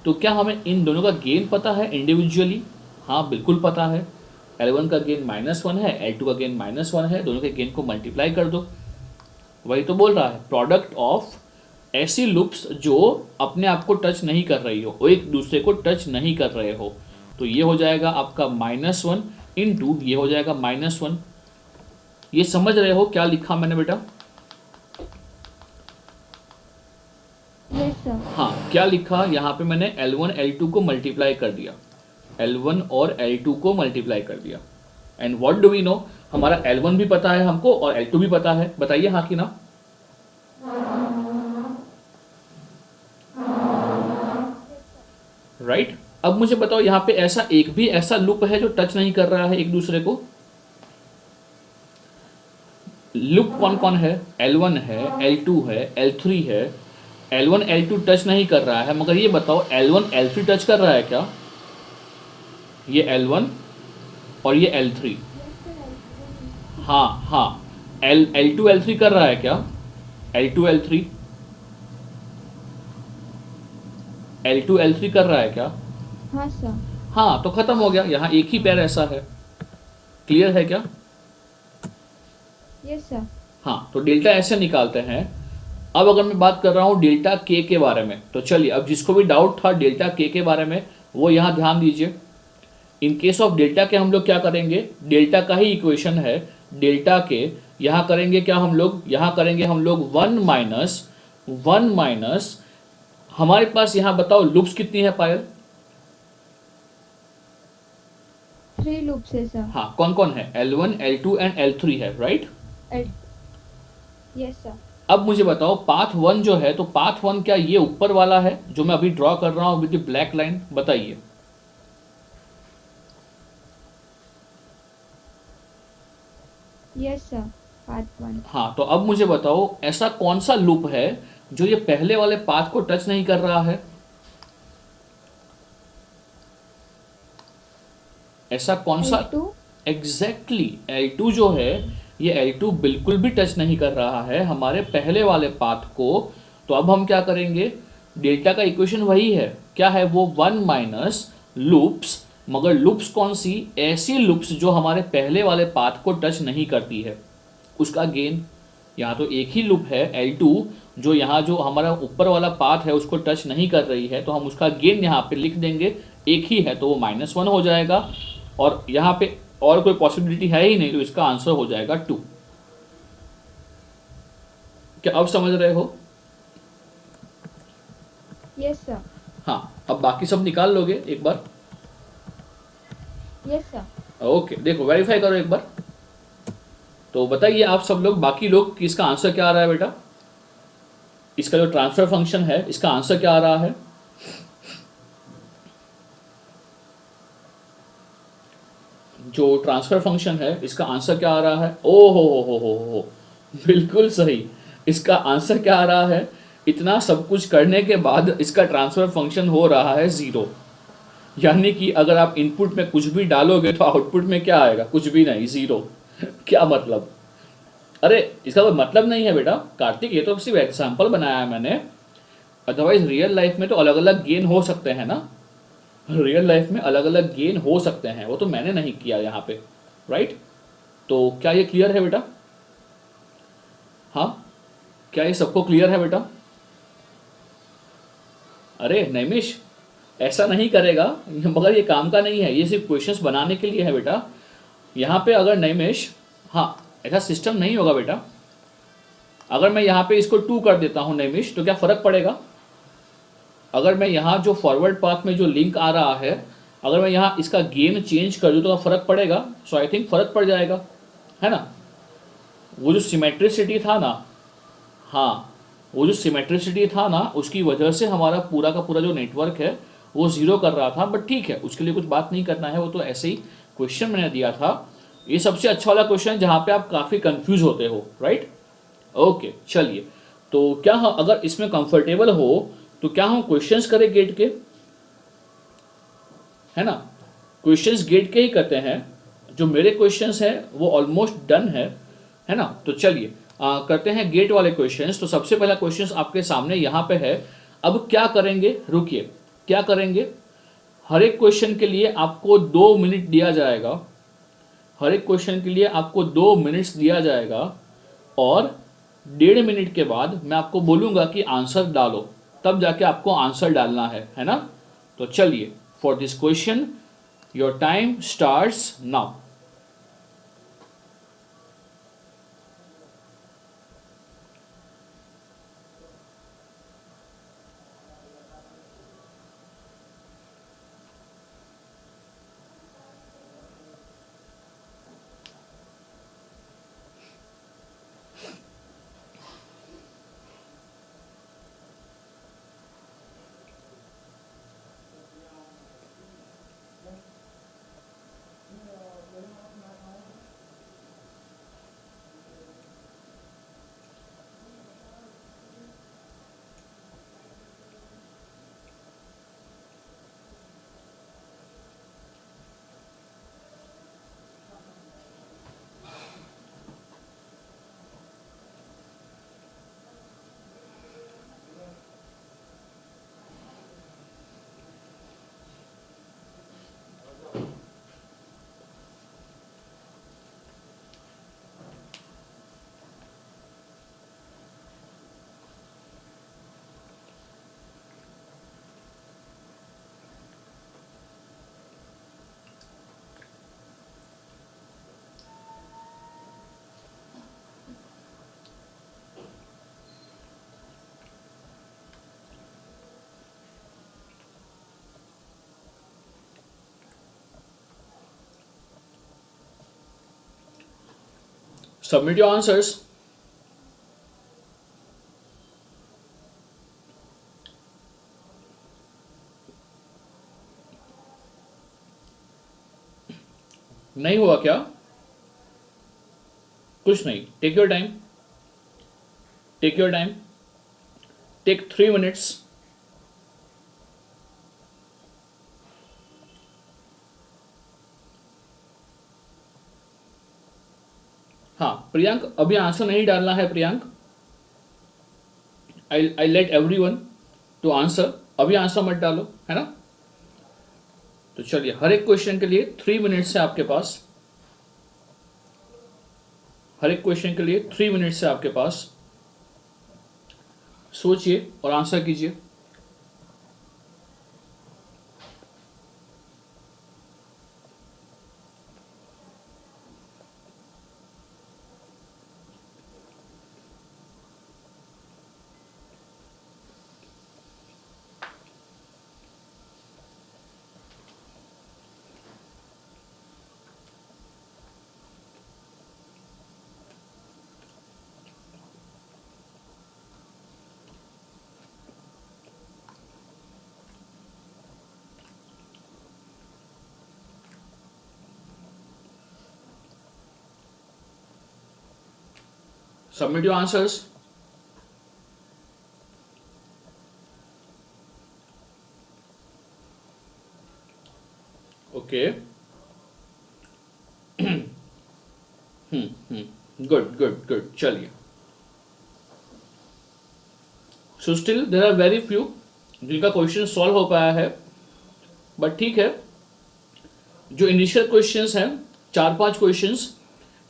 तो क्या हमें इन दोनों का गेन पता है इंडिविजुअली? हाँ बिल्कुल पता है। L1 का गेन -1 है, L2 का गेन -1 है, दोनों के गेन को मल्टीप्लाई कर दो। वही तो बोल रहा है, प्रोडक्ट ऑफ ऐसी लूप्स जो अपने आप को टच नहीं कर रही हो, वो एक दूसरे को टच नहीं कर रहे हो। तो ये हो जाएगा आपका -1 इंटू ये हो जाएगा -1। ये समझ रहे हो क्या लिखा मैंने बेटा? Yes sir. हाँ क्या लिखा यहाँ पे मैंने? L1 L2 को मल्टीप्लाई कर दिया, L1 और L2 को मल्टीप्लाई कर दिया। And what do we know? हमारा L1 भी पता है हमको और L2 भी पता है। बताइए हाँ कि ना? राइट अब मुझे बताओ यहाँ पे ऐसा एक भी ऐसा लूप है जो टच नहीं कर रहा है एक दूसरे को? लूप कौन कौन है? L1 है, L2 है, L3 है। L1 L2 टच नहीं कर रहा है, मगर ये बताओ L1 L3 टच कर रहा है क्या? ये L1 और ये L3। हाँ हाँ, L2 L3 कर रहा है क्या? L2 L3 L2 L3 कर रहा है क्या? हाँ सर। हाँ, तो खत्म हो गया, यहाँ एक ही पैर ऐसा है। क्लियर है क्या? Yes sir. हाँ, तो डेल्टा ऐसे निकालते हैं। अब अगर मैं बात कर रहा हूँ डेल्टा के बारे में, तो चलिए अब जिसको भी डाउट था डेल्टा के बारे में वो यहाँ ध्यान दीजिए। इन केस ऑफ डेल्टा के हम लोग क्या करेंगे? डेल्टा का ही इक्वेशन है डेल्टा के। यहाँ करेंगे क्या हम लोग? यहाँ करेंगे हम लोग वन माइनस हमारे पास यहाँ बताओ लूप्स कितनी है पायल? 3 लूप्स है सर। हाँ, कौन कौन है? L1 L2 एंड L3 है, राइट? Yes sir. अब मुझे बताओ पाथ 1 जो है, तो पाथ 1 क्या ये ऊपर वाला है जो मैं अभी ड्रॉ कर रहा हूँ विद ब्लैक लाइन? बताइए। Yes sir, part 1। हाँ, तो अब मुझे बताओ ऐसा कौन सा लूप है जो ये पहले वाले पाथ को टच नहीं कर रहा है? ऐसा कौन सा? L2। एग्जैक्टली L2 जो है, ये L2 बिल्कुल भी टच नहीं कर रहा है हमारे पहले वाले पाथ को। तो अब हम क्या करेंगे? डेल्टा का इक्वेशन वही है, क्या है वो? 1 माइनस लूप्स, मगर लूप्स कौन सी? ऐसी लूप्स जो हमारे पहले वाले पाथ को टच नहीं करती है, उसका गेन। यहाँ तो एक ही लूप है L2 जो यहाँ जो हमारा ऊपर वाला पाथ है उसको टच नहीं कर रही है, तो हम उसका गेन यहाँ पे लिख देंगे, एक ही है तो वो -1 हो जाएगा। और यहाँ पे और कोई पॉसिबिलिटी है ही नहीं, तो इसका आंसर हो जाएगा 2। क्या अब समझ रहे हो? Yes sir. हाँ, अब बाकी सब निकाल लोगे एक बार? Yes sir. ओके, देखो वेरीफाई करो एक बार। तो बताइए आप सब लोग, बाकी लोग, कि इसका आंसर क्या आ रहा है बेटा? इसका जो ट्रांसफर फंक्शन है इसका आंसर क्या आ रहा है? जो ट्रांसफर फंक्शन है इसका आंसर क्या आ रहा है? ओ हो, बिल्कुल सही। इसका आंसर क्या आ रहा है? इतना सब कुछ करने के बाद इसका ट्रांसफर फंक्शन हो रहा है 0। यानी कि अगर आप इनपुट में कुछ भी डालोगे तो आउटपुट में क्या आएगा? कुछ भी नहीं, 0। क्या मतलब? अरे इसका कोई मतलब नहीं है बेटा कार्तिक, ये तो सिर्फ एग्जाम्पल बनाया है मैंने। अदरवाइज रियल लाइफ में तो अलग अलग गेन हो सकते हैं ना, रियल लाइफ में अलग अलग गेन हो सकते हैं, वो तो मैंने नहीं किया यहाँ पे, राइट? तो क्या ये क्लियर है बेटा? हाँ, क्या ये सबको क्लियर है बेटा? अरे नैमिष, ऐसा नहीं करेगा, मगर ये काम का नहीं है, ये सिर्फ क्वेश्चंस बनाने के लिए है बेटा। यहाँ पे अगर नैमिष, हाँ ऐसा सिस्टम नहीं होगा बेटा। अगर मैं यहाँ पे इसको 2 कर देता हूँ नैमिष, तो क्या फ़र्क पड़ेगा? अगर मैं यहाँ जो फॉरवर्ड पाथ में जो लिंक आ रहा है, अगर मैं यहाँ इसका गेन चेंज कर दूँ तो फ़र्क पड़ेगा? सो आई थिंक फ़र्क पड़ जाएगा, है ना? वो जो सिमेट्रिसिटी था ना, हाँ वो जो सिमेट्रिसिटी था ना, उसकी वजह से हमारा पूरा का पूरा जो नेटवर्क है वो 0 कर रहा था। बट ठीक है, उसके लिए कुछ बात नहीं करना है, वो तो ऐसे ही क्वेश्चन मैंने दिया था। ये सबसे अच्छा वाला क्वेश्चन है जहाँ पे आप काफ़ी कंफ्यूज होते हो, राइट? ओके, चलिए। तो क्या हम अगर इसमें कंफर्टेबल हो तो क्या हम क्वेश्चंस करें गेट के, है ना? क्वेश्चंस गेट के ही करते हैं। जो मेरे क्वेश्चंस हैं वो ऑलमोस्ट डन है ना? तो चलिए करते हैं गेट वाले क्वेश्चंस। तो सबसे पहला क्वेश्चंस आपके सामने यहाँ पे है। अब क्या करेंगे? रुकिए, क्या करेंगे? हर एक क्वेश्चन के लिए आपको 2 मिनट दिया जाएगा। हर एक क्वेश्चन के लिए आपको 2 मिनट्स दिया जाएगा और 1.5 मिनट के बाद मैं आपको बोलूँगा कि आंसर डालो, तब जाके आपको आंसर डालना है ना? तो चलिए, for this question your time starts now. Submit your answers. नहीं हुआ क्या? कुछ नहीं, take your time, take your time, take 3 minutes. हाँ प्रियांक, अभी आंसर नहीं डालना है Priyank. I let everyone to answer, अभी आंसर मत डालो, है ना। तो चलिए, हर एक क्वेश्चन के लिए 3 मिनट्स है आपके पास, हर एक क्वेश्चन के लिए 3 मिनट्स है आपके पास। सोचिए और आंसर कीजिए। Submit your answers. Okay. Good. चलिए. So still there are very few जिनका क्वेश्चन सॉल्व हो पाया है, बट ठीक है। जो इनिशियल क्वेश्चंस हैं, 4-5 क्वेश्चंस,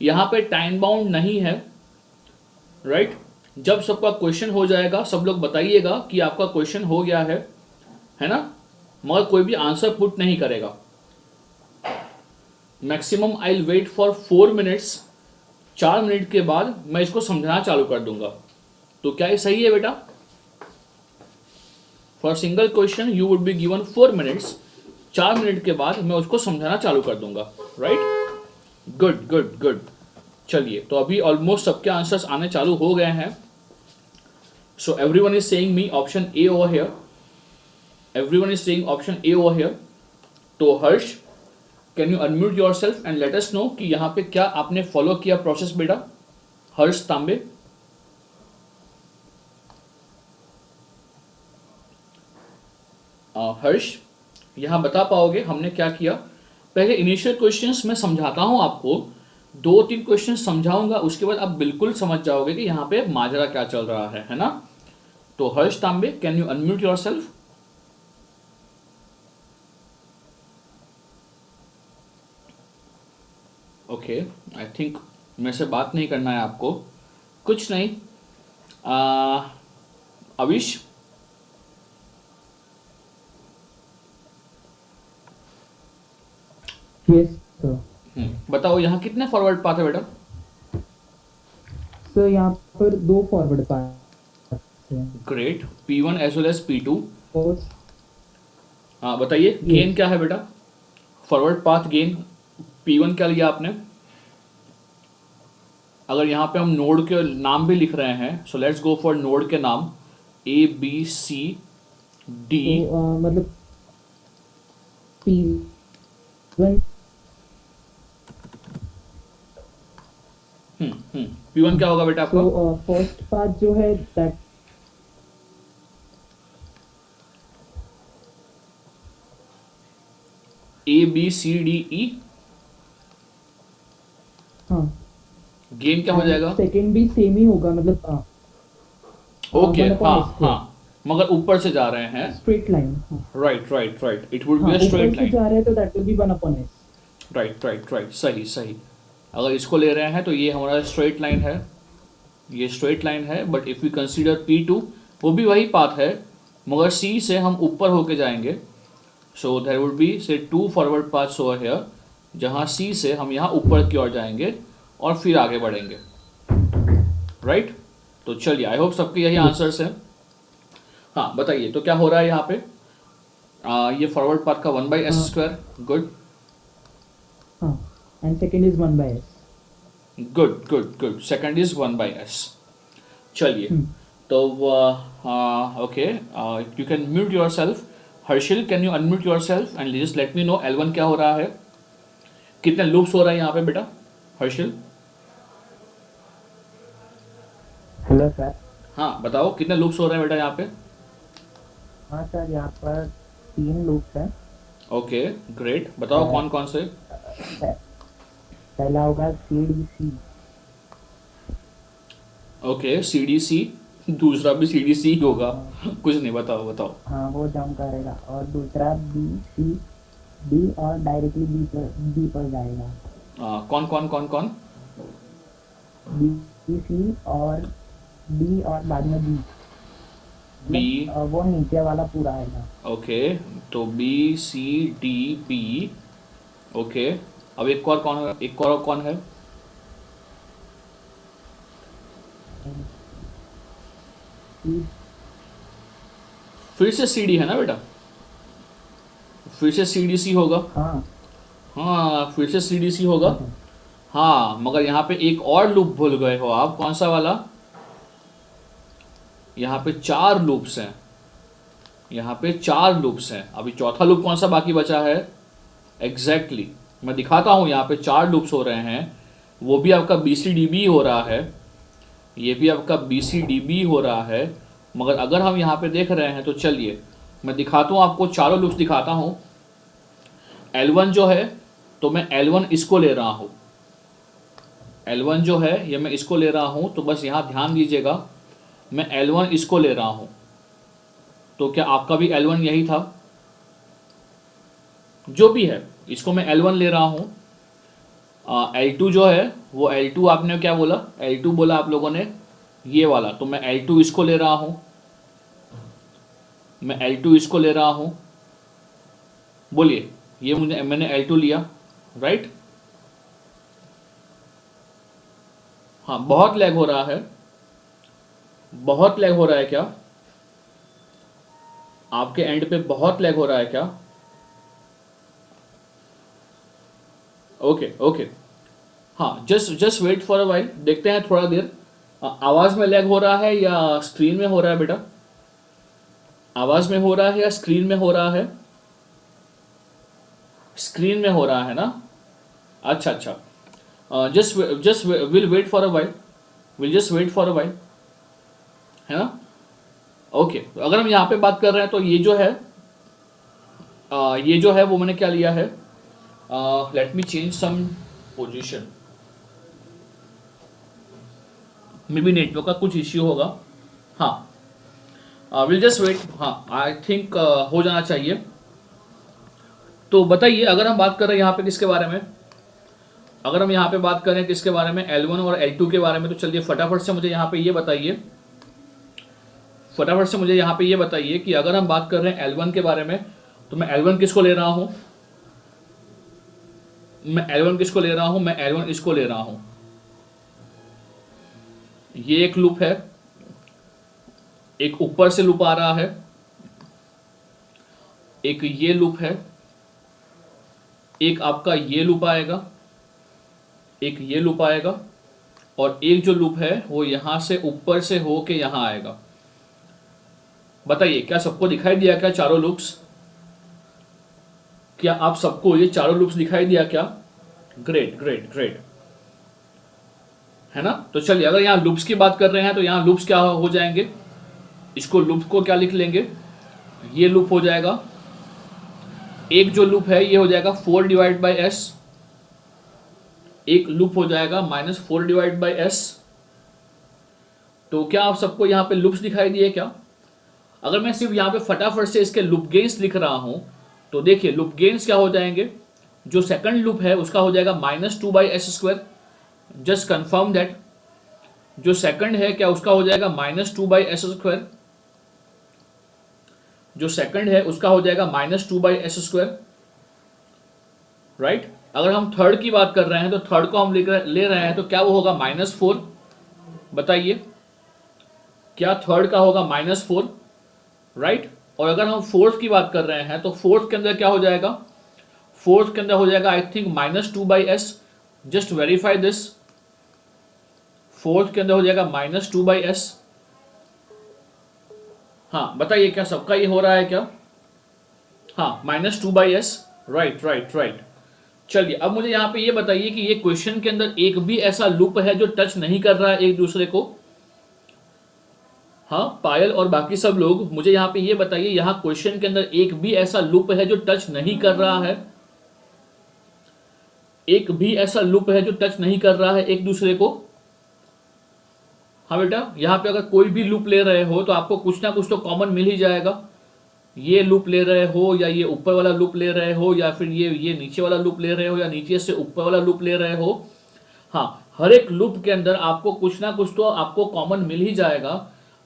यहाँ पे टाइम बाउंड नहीं है, राइट। जब सबका क्वेश्चन हो जाएगा, सब लोग बताइएगा कि आपका क्वेश्चन हो गया है ना। मगर कोई भी आंसर पुट नहीं करेगा। Maximum I will wait for 4 minutes. 4 minute के बाद मैं इसको समझाना चालू कर दूंगा। तो क्या ये सही है बेटा? For single question you would be given 4 minutes. 4 minute के बाद मैं उसको समझाना चालू कर दूंगा, राइट। गुड। चलिए, तो अभी ऑलमोस्ट सबके आंसर्स आने चालू हो गए हैं। So everyone is saying me option A over here, everyone is saying option A over here. तो Harsh, can you unmute yourself and let us know कि यहाँ पे क्या आपने फॉलो किया प्रोसेस बेटा? हर्ष तांबे। हर्ष, यहाँ बता पाओगे हमने क्या किया? पहले इनिशियल क्वेश्चंस मैं समझाता हूँ आपको, 2-3 क्वेश्चन समझाऊंगा, उसके बाद आप बिल्कुल समझ जाओगे कि यहाँ पे माजरा क्या चल रहा है ना। तो हर्ष तांबे, can you unmute yourself? Okay, I think मेरे से बात नहीं करना है आपको, कुछ नहीं। अविश, यस सर। बताओ यहाँ कितने फॉरवर्ड पाथ है बेटा? सर यहाँ पर 2 फॉरवर्ड पाथ हैं। Great, P1 as well as P2। और हाँ बताइए, गेन क्या है बेटा? फॉरवर्ड पाथ गेन P1 क्या लिया आपने? अगर यहाँ पे हम नोड के नाम भी लिख रहे हैं, so let's go for node के नाम ABCD। तो मतलब P1 P1 क्या होगा बेटा आपका? तो फर्स्ट पाथ जो है दैट ABCDE। हाँ, गेन क्या हो जाएगा? सेकंड भी सेम ही होगा, मतलब ओके, one upon हाँ x square। हाँ, मगर ऊपर से जा रहे हैं। Straight line. Right, it would be हाँ, अ स्ट्रेट ऊपर से लाइन। जा रहे हैं तो that will be 1 upon s। Right, सही। अगर इसको ले रहे हैं तो ये हमारा स्ट्रेट लाइन है, ये स्ट्रेट लाइन है। But if we consider P2, वो भी वही पाथ है, मगर C से हम ऊपर होके जाएंगे। सो देयर वुड बी से 2 फॉरवर्ड पाथ्स ओवर हियर, जहाँ C से हम यहाँ ऊपर की ओर जाएंगे और फिर आगे बढ़ेंगे, राइट। तो चलिए, आई होप सबके यही आंसर्स हैं। हाँ बताइए, तो क्या हो रहा है यहाँ पे? ये फॉरवर्ड पाथ का 1/s²। गुड। हाँ, and second is 1/s। Good good good, second is 1/s। चलिए, तो okay, you can mute yourself. Harshil, can you unmute yourself and just let me know L1 क्या हो रहा है, कितने loops हो रहे हैं यहाँ पे बेटा हर्षिल? Hello sir. हाँ बताओ कितने लूप्स हो रहे हैं बेटा यहाँ पे? हाँ सर, यहाँ पर 3 लूप्स हैं। ओके ग्रेट, बताओ कौन कौन से? पहला होगा CDC। ओके CDC, दूसरा भी CDC होगा, कुछ नहीं, बताओ बताओ। हाँ, वो जंप करेगा। और दूसरा BCD और डायरेक्टली B पर जाएगा। कौन कौन कौन कौन? BC और D और बाद में B। B, वो नीचे वाला पूरा आएगा। ओके, तो BCDB। ओके, अब एक और कौन है, एक और कौन है? C फिर से CD है ना बेटा, फिर से CDC होगा। हाँ हाँ फिर से CDC होगा। हाँ मगर यहाँ पे एक और लूप भूल गए हो आप, कौन सा वाला? यहाँ पे 4 लूप्स हैं, यहाँ पे 4 लूप्स हैं। अभी चौथा लूप कौन सा बाकी बचा है? एग्जैक्टली मैं दिखाता हूँ, यहाँ पे 4 लूप्स हो रहे हैं, वो भी आपका BCDB हो रहा है, ये भी आपका BCDB हो रहा है। मगर अगर हम यहाँ पे देख रहे हैं तो चलिए मैं दिखाता हूँ आपको, चारों लूप्स दिखाता हूँ। L1 जो है तो मैं L1 इसको ले रहा हूँ, L1 जो है ये मैं इसको ले रहा हूँ, तो बस यहाँ ध्यान दीजिएगा, मैं L1 इसको ले रहा हूँ। तो क्या आपका भी L1 यही था? जो भी है इसको मैं L1 ले रहा हूँ। L2 जो है वो L2 आपने क्या बोला? L2 बोला आप लोगों ने ये वाला, तो मैं L2 इसको ले रहा हूँ, मैं L2 इसको ले रहा हूँ। बोलिए, ये मैंने L2 लिया, राइट? हाँ बहुत लैग हो रहा है, बहुत लैग हो रहा है क्या? आपके एंड पे बहुत लैग हो रहा है क्या? ओके ओके, हाँ just wait for a while, देखते हैं थोड़ा देर। आवाज़ में लैग हो रहा है या स्क्रीन में हो रहा है बेटा? आवाज़ में हो रहा है या स्क्रीन में हो रहा है? स्क्रीन में हो रहा है ना? अच्छा अच्छा, just will wait for a while, will just wait for a while, है ना? ओके, तो अगर हम यहाँ पे बात कर रहे हैं तो ये जो है वो मैंने क्या लिया है? Let me change some position, maybe network का कुछ इश्यू होगा। हाँ विल जस्ट वेट, हाँ आई थिंक हो जाना चाहिए। तो बताइए, अगर हम बात कर रहे हैं यहाँ पे किसके बारे में? अगर हम यहाँ पे बात करें किसके बारे में? L1 और L2 के बारे में। तो चलिए फटाफट से मुझे यहाँ पे ये बताइए, फटाफट से मुझे यहाँ पे ये बताइए कि अगर हम बात कर रहे हैं L1 के बारे में, तो मैं L1 किसको ले रहा हूँ? मैं L1 किसको ले रहा हूँ? मैं L1 इसको ले रहा हूँ। ये एक लूप है, एक ऊपर से लूप आ रहा है, एक ये लूप है, एक आपका ये लूप आएगा, एक ये लूप आएगा, और एक जो लूप है वो यहाँ से ऊपर से हो के यहाँ आएगा। बताइए क्या सबको दिखाई दिया क्या चारों लूप्स? क्या आप सबको ये चारों लूप्स दिखाई दिया क्या? ग्रेट ग्रेट ग्रेट, है ना? तो चलिए अगर यहाँ लूप्स की बात कर रहे हैं तो यहाँ लूप्स क्या हो जाएंगे? इसको लूप को क्या लिख लेंगे? ये लूप हो जाएगा, एक जो लूप है ये हो जाएगा 4/s, एक लूप हो जाएगा -4/s। तो क्या आप सबको यहाँ पे लूप्स दिखाई दिए क्या? अगर मैं सिर्फ यहाँ पे फटाफट से इसके लूप गेन्स लिख रहा हूँ तो देखिए लूप गेन्स क्या हो जाएंगे? जो सेकंड लूप है उसका हो जाएगा -2/s²। जस्ट कंफर्म दैट, जो सेकंड है क्या उसका हो जाएगा -2/s²। जो सेकंड है उसका हो जाएगा -2/s², राइट? अगर हम थर्ड की बात कर रहे हैं तो थर्ड को हम ले रहे हैं तो क्या वो होगा -4? बताइए क्या थर्ड का होगा -4, राइट? और अगर हम फोर्थ की बात कर रहे हैं तो फोर्थ के अंदर क्या हो जाएगा? फोर्थ के अंदर हो जाएगा I think -2/s। Just verify this, fourth के अंदर हो जाएगा -2/s। हाँ बताइए क्या सबका ये हो रहा है क्या? हाँ -2/s, राइट राइट राइट। चलिए अब मुझे यहाँ पे ये बताइए कि ये क्वेश्चन के अंदर एक भी ऐसा लूप है जो टच नहीं कर रहा है एक दूसरे को? हाँ पायल और बाकी सब लोग मुझे यहाँ पे ये बताइए, यहाँ क्वेश्चन के अंदर एक भी ऐसा लूप है जो टच नहीं कर रहा है? एक भी ऐसा लूप है जो टच नहीं कर रहा है एक दूसरे को? हाँ बेटा, यहाँ पे अगर कोई भी लूप ले रहे हो तो आपको कुछ ना कुछ तो कॉमन मिल ही जाएगा। ये लूप ले रहे हो या ये ऊपर वाला लूप ले रहे हो या फिर ये नीचे वाला लूप ले रहे हो या नीचे से ऊपर वाला लूप ले रहे हो, हाँ हर एक लूप के अंदर आपको कुछ ना कुछ तो आपको कॉमन मिल ही जाएगा।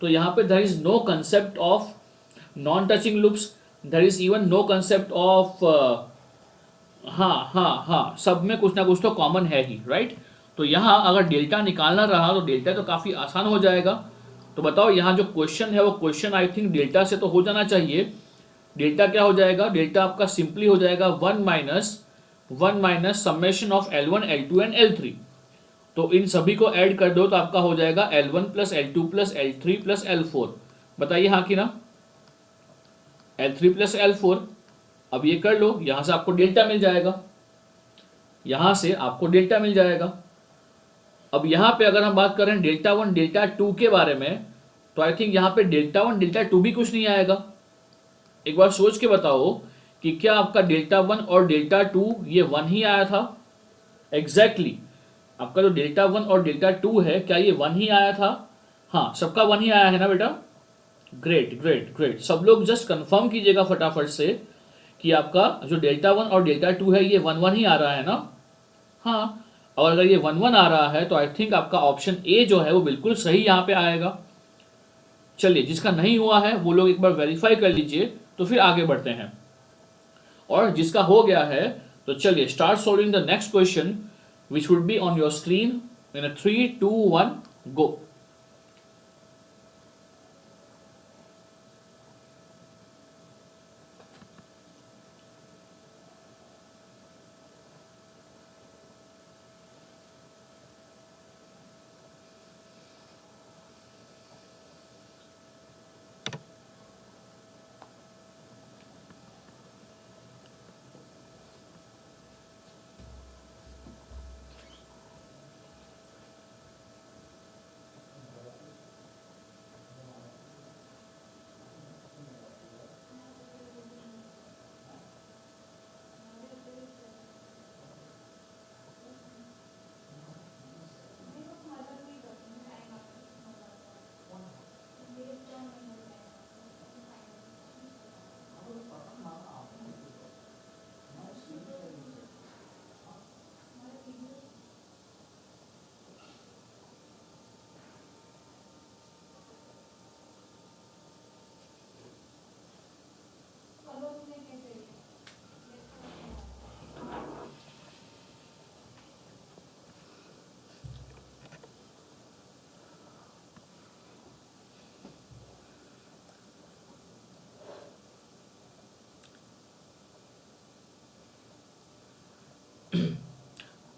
तो यहाँ पे there is no concept of non touching loops, there is even no concept of हाँ हाँ हाँ, सब में कुछ ना कुछ तो कॉमन है ही, राइट। तो यहाँ अगर डेल्टा निकालना रहा तो डेल्टा तो काफ़ी आसान हो जाएगा। तो बताओ यहाँ जो क्वेश्चन है वो क्वेश्चन आई थिंक डेल्टा से तो हो जाना चाहिए। डेल्टा क्या हो जाएगा? डेल्टा आपका सिंपली हो जाएगा 1 minus summation of L1 L2 and L3। तो इन सभी को ऐड कर दो तो आपका हो जाएगा L1 plus L2 plus L3 plus L4। बताइए हाँ कि ना? L3 plus L4। अब ये कर लो, यहां से आपको डेल्टा मिल जाएगा, यहां से आपको डेल्टा मिल जाएगा। अब यहां पे अगर हम बात करें डेल्टा 1 डेल्टा 2 के बारे में, तो आई थिंक यहां पे डेल्टा 1 डेल्टा 2 भी कुछ नहीं आएगा। एक बार सोच के बताओ कि क्या आपका डेल्टा 1 और डेल्टा 2 ये 1 ही आया था? एग्जैक्टली आपका जो डेल्टा 1 और डेल्टा 2 है क्या ये 1 ही आया था? हाँ सबका 1 ही आया है ना बेटा। ग्रेट ग्रेट ग्रेट, सब लोग जस्ट कंफर्म कीजिएगा फटाफट से कि आपका जो डेल्टा 1 और डेल्टा 2 है ये 1 ही आ रहा है ना? हाँ, और अगर ये 1 आ रहा है तो आई थिंक आपका ऑप्शन ए जो है वो बिल्कुल सही यहाँ पे आएगा। चलिए जिसका नहीं हुआ है वो लोग एक बार वेरीफाई कर लीजिए, तो फिर आगे बढ़ते हैं। और जिसका हो गया है तो चलिए start solving the next question which would be on your screen इन 3 2 1 गो।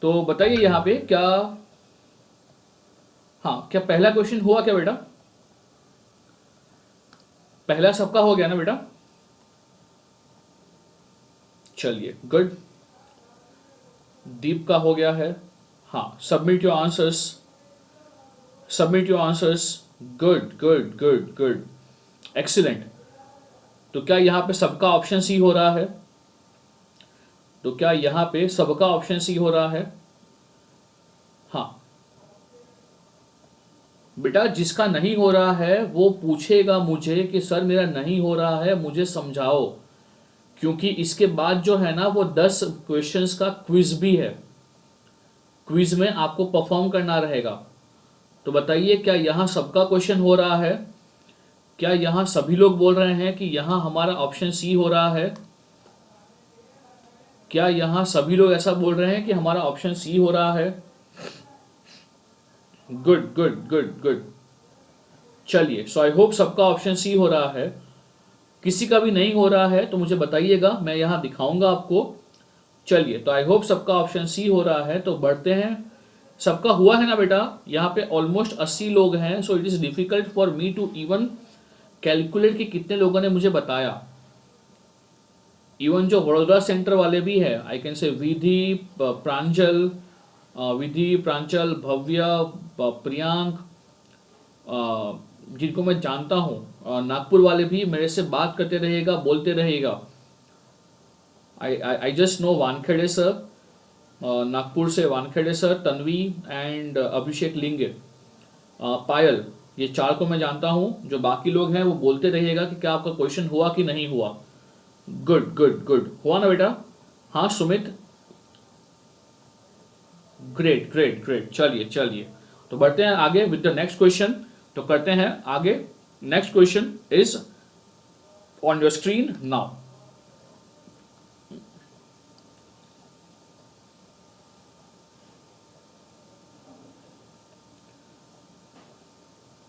तो बताइए यहाँ पे क्या, हाँ क्या पहला क्वेश्चन हुआ क्या बेटा? पहला सबका हो गया ना बेटा? चलिए गुड, दीप का हो गया है। हाँ submit your answers, submit your answers. Good good good good, excellent. तो क्या यहाँ पे सबका ऑप्शन सी हो रहा है? तो क्या यहाँ पे सबका ऑप्शन सी हो रहा है? हाँ बेटा, जिसका नहीं हो रहा है वो पूछेगा मुझे कि सर मेरा नहीं हो रहा है, मुझे समझाओ, क्योंकि इसके बाद जो है ना वो 10 क्वेश्चंस का क्विज भी है। क्विज में आपको परफॉर्म करना रहेगा। तो बताइए क्या यहाँ सबका क्वेश्चन हो रहा है? क्या यहाँ सभी लोग बोल रहे हैं कि यहाँ हमारा ऑप्शन सी हो रहा है? क्या यहाँ सभी लोग ऐसा बोल रहे हैं कि हमारा ऑप्शन सी हो रहा है? Good good good good. चलिए सो आई होप सबका ऑप्शन सी हो रहा है। किसी का भी नहीं हो रहा है तो मुझे बताइएगा, मैं यहाँ दिखाऊंगा आपको। चलिए तो आई होप सबका ऑप्शन सी हो रहा है। तो बढ़ते हैं सबका हुआ है ना बेटा? यहाँ पे ऑलमोस्ट 80 लोग हैं, so it is difficult for me to even calculate कि कितने लोगों ने मुझे बताया। इवन जो वडोदरा सेंटर वाले भी है, आई कैन से विधि, प्रांजल, भव्य, प्रियांक, जिनको मैं जानता हूँ, नागपुर वाले भी मेरे से बात करते रहेगा, बोलते रहेगा। I just know Wankhede sir, Nagpur से वानखेड़े सर, तन्वी एंड अभिषेक लिंगे, पायल, ये 4 को मैं जानता हूँ। जो बाकी लोग हैं वो बोलते रहिएगा कि क्या आपका क्वेश्चन हुआ कि नहीं हुआ। गुड गुड गुड, हुआ ना बेटा? हाँ सुमित, ग्रेट ग्रेट ग्रेट। चलिए चलिए, तो बढ़ते हैं आगे विद द नेक्स्ट क्वेश्चन। तो करते हैं आगे। Next question is on your screen now.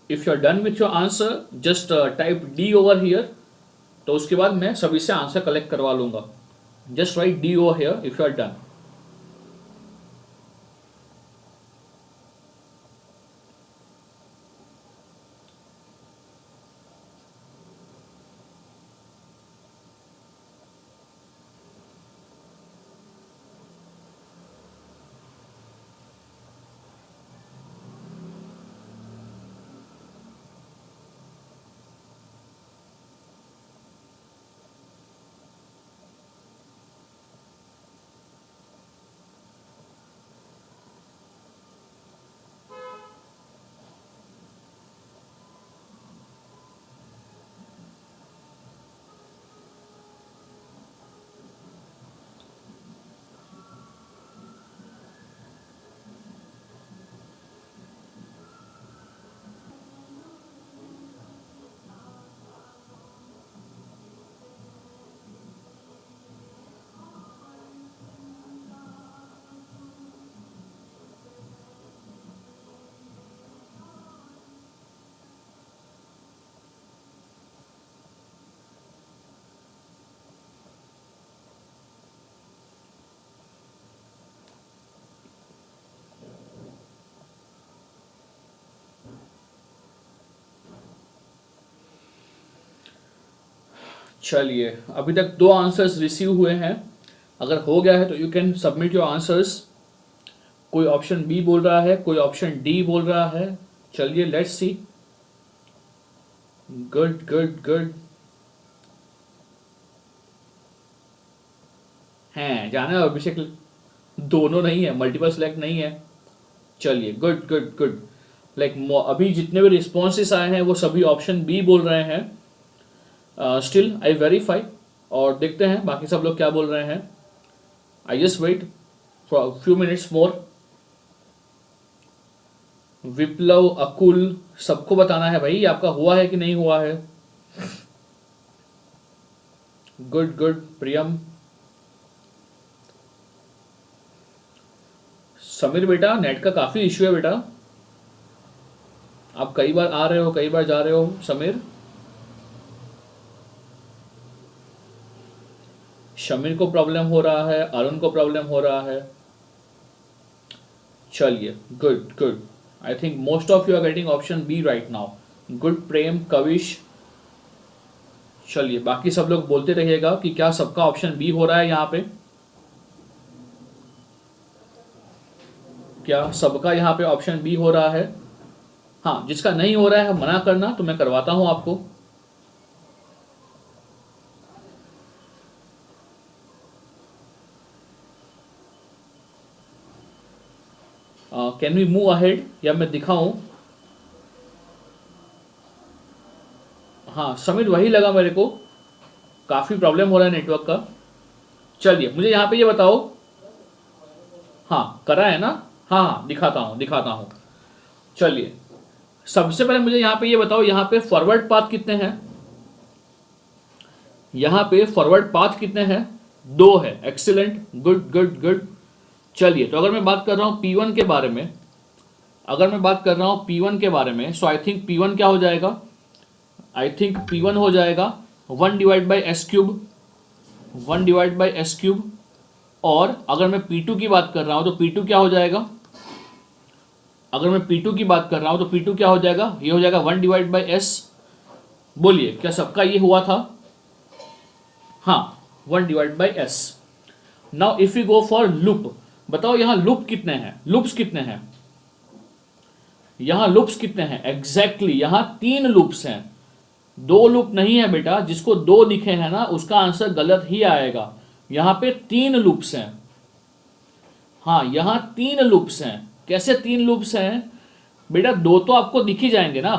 If you are done with your answer just type D over here. तो उसके बाद मैं सभी से आंसर कलेक्ट करवा लूंगा। Just write D over here if you are done. चलिए, अभी तक 2 आंसर्स रिसीव हुए हैं। अगर हो गया है तो you can submit your answers. कोई ऑप्शन बी बोल रहा है, कोई ऑप्शन डी बोल रहा है। चलिए let's see. Good good good. हैं जाना है अभिषेक, दोनों नहीं है, मल्टीपल सेलेक्ट नहीं है। चलिए गुड गुड गुड। लाइक अभी जितने भी रिस्पॉन्सेस आए हैं वो सभी ऑप्शन बी बोल रहे हैं। स्टिल आई वेरीफाई और देखते हैं बाकी सब लोग क्या बोल रहे हैं। I just wait for few minutes more. Viplav, Akul, सबको बताना है भाई आपका हुआ है कि नहीं हुआ है। Good good. प्रियम, समीर बेटा नेट का काफी इश्यू है बेटा, आप कई बार आ रहे हो कई बार जा रहे हो। समीर, शमीर को प्रॉब्लम हो रहा है, अरुण को प्रॉब्लम हो रहा है। चलिए good good. I think most of you are getting option B right now. Good Prem, Kavish. चलिए बाकी सब लोग बोलते रहिएगा कि क्या सबका ऑप्शन बी हो रहा है यहाँ पे। क्या सबका यहाँ पे ऑप्शन बी हो रहा है? हाँ, जिसका नहीं हो रहा है मना करना, तो मैं करवाता हूँ आपको। कैन वी मूव अहेड, या मैं दिखाऊं? हाँ समीर, वही लगा मेरे को, काफ़ी प्रॉब्लम हो रहा है नेटवर्क का। चलिए मुझे यहाँ पे ये बताओ। हाँ करा है ना? हाँ हाँ दिखाता हूँ। चलिए सबसे पहले मुझे यहाँ पे ये बताओ, यहाँ पे फॉरवर्ड पाथ कितने हैं? यहाँ पे फॉरवर्ड पाथ कितने हैं? 2 है। Excellent, good good good. चलिए तो अगर मैं बात कर रहा हूँ P1 के बारे में, सो आई थिंक P1 क्या हो जाएगा? आई थिंक P1 हो जाएगा 1 डिवाइड बाई एस क्यूब। और अगर मैं P2 की बात कर रहा हूँ तो P2 क्या हो जाएगा? अगर मैं P2 की बात कर रहा हूं तो P2 क्या हो जाएगा, ये हो जाएगा 1 डिवाइड बाई एस। बोलिए क्या सबका ये हुआ था? हाँ, 1 divide by S. Now if you go for loop, बताओ यहां लूप कितने हैं, लूप्स कितने हैं, यहां लूप्स कितने हैं? एग्जैक्टली यहां 3 लूप्स हैं, 2 लूप नहीं है बेटा। जिसको 2 दिखे हैं ना उसका आंसर गलत ही आएगा। यहां पे 3 लूप्स हैं। हाँ, यहां 3 लूप्स हैं। कैसे 3 लूप्स हैं बेटा? 2 तो आपको दिख ही जाएंगे ना,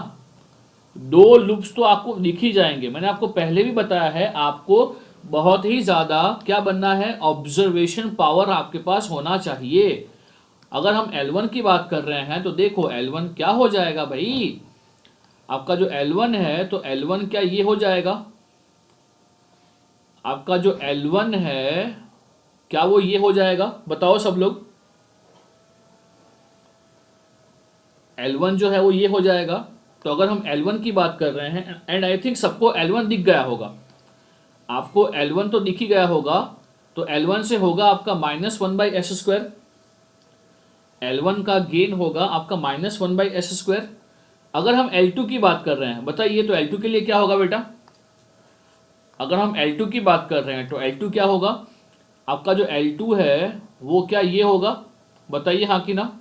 2 लूप्स तो आपको दिख ही जाएंगे। मैंने आपको पहले भी बताया है, आपको बहुत ही ज्यादा क्या बनना है, ऑब्जर्वेशन पावर आपके पास होना चाहिए। अगर हम L1 की बात कर रहे हैं तो देखो L1 क्या हो जाएगा भाई, आपका जो L1 है तो L1 क्या ये हो जाएगा, आपका जो L1 है क्या वो ये हो जाएगा? बताओ सब लोग, L1 जो है वो ये हो जाएगा। तो अगर हम L1 की बात कर रहे हैं, एंड आई थिंक सबको L1 दिख गया होगा, आपको L1 तो दिख ही गया होगा। तो L1 से होगा आपका -1/s²। L1 का गेन होगा आपका -1/s²। अगर हम L2 की बात कर रहे हैं, बताइए तो L2 के लिए क्या होगा बेटा? अगर हम L2 की बात कर रहे हैं तो L2 क्या होगा? आपका जो L2 है वो क्या ये होगा? बताइए हाँ कि ना।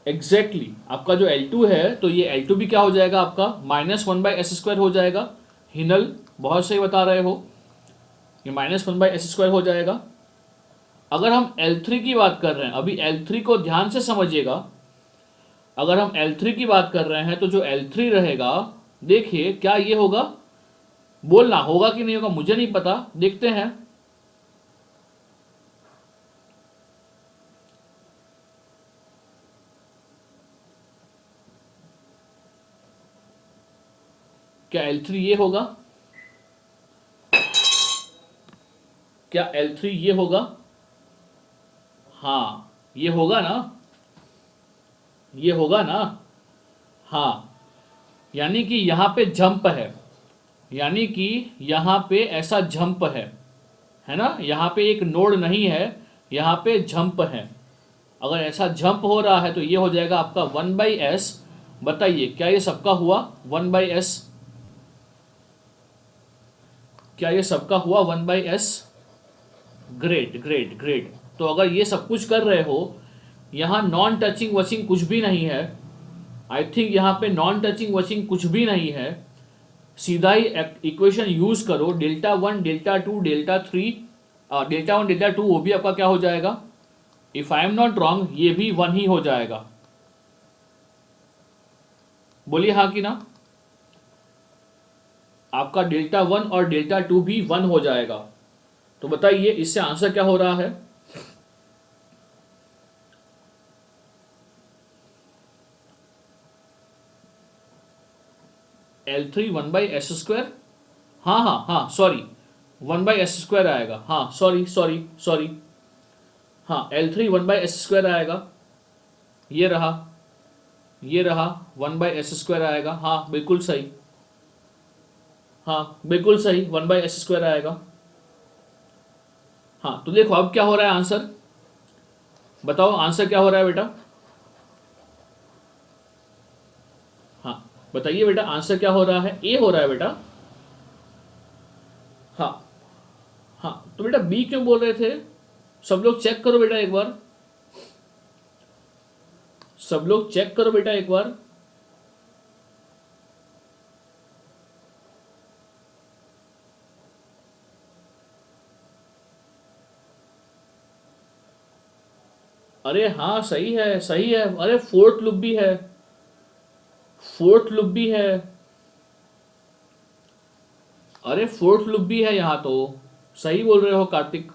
एग्जैक्टली आपका जो L2 है तो ये L2 भी क्या हो जाएगा आपका -1/s² हो जाएगा। हिनल बहुत सही बता रहे हो, ये -1/s² हो जाएगा। अगर हम L3 की बात कर रहे हैं, अभी L3 को ध्यान से समझिएगा, अगर हम L3 की बात कर रहे हैं तो जो L3 रहेगा, देखिए क्या ये होगा, बोलना होगा कि नहीं होगा मुझे नहीं पता, देखते हैं। क्या L3 ये होगा? क्या L3 ये होगा? हाँ ये होगा ना, ये होगा ना। हाँ, यानी कि यहां पे जंप है, यानी कि यहां पे ऐसा जंप है ना, यहां पे एक नोड नहीं है, यहां पे जंप है। अगर ऐसा जंप हो रहा है तो ये हो जाएगा आपका 1/s। बताइए क्या ये सबका हुआ 1/s? क्या ये सबका हुआ 1/s? Great great great. तो अगर ये सब कुछ कर रहे हो, यहाँ नॉन टचिंग वचिंग कुछ भी नहीं है, आई थिंक यहाँ पे नॉन टचिंग वचिंग कुछ भी नहीं है, सीधा ही इक्वेशन यूज करो, Δ1 Δ2 Δ3, Δ1 Δ2 वो भी आपका क्या हो जाएगा, if I am not wrong ये भी 1 ही हो जाएगा। बोलिए हाँ कि ना। आपका Δ1 और Δ2 भी 1 हो जाएगा। तो बताइए इससे आंसर क्या हो रहा है? L3 1/s²। हाँ हाँ हाँ सॉरी, 1/s² आएगा। हाँ सॉरी सॉरी सॉरी, हाँ L3 1/s² आएगा। ये रहा, ये रहा 1/s² आएगा। हाँ बिल्कुल सही, हाँ बिल्कुल सही 1/s² आएगा। हाँ तो देखो अब क्या हो रहा है आंसर, बताओ आंसर क्या हो रहा है बेटा? हाँ बताइए बेटा आंसर क्या हो रहा है? ए हो रहा है बेटा। हाँ हाँ तो बेटा बी क्यों बोल रहे थे? सब लोग चेक करो बेटा एक बार, सब लोग चेक करो बेटा एक बार। अरे हाँ सही है सही है, अरे फोर्थ लूप भी है, फोर्थ लूप भी है, अरे फोर्थ लूप भी है यहाँ तो, सही बोल रहे हो कार्तिक।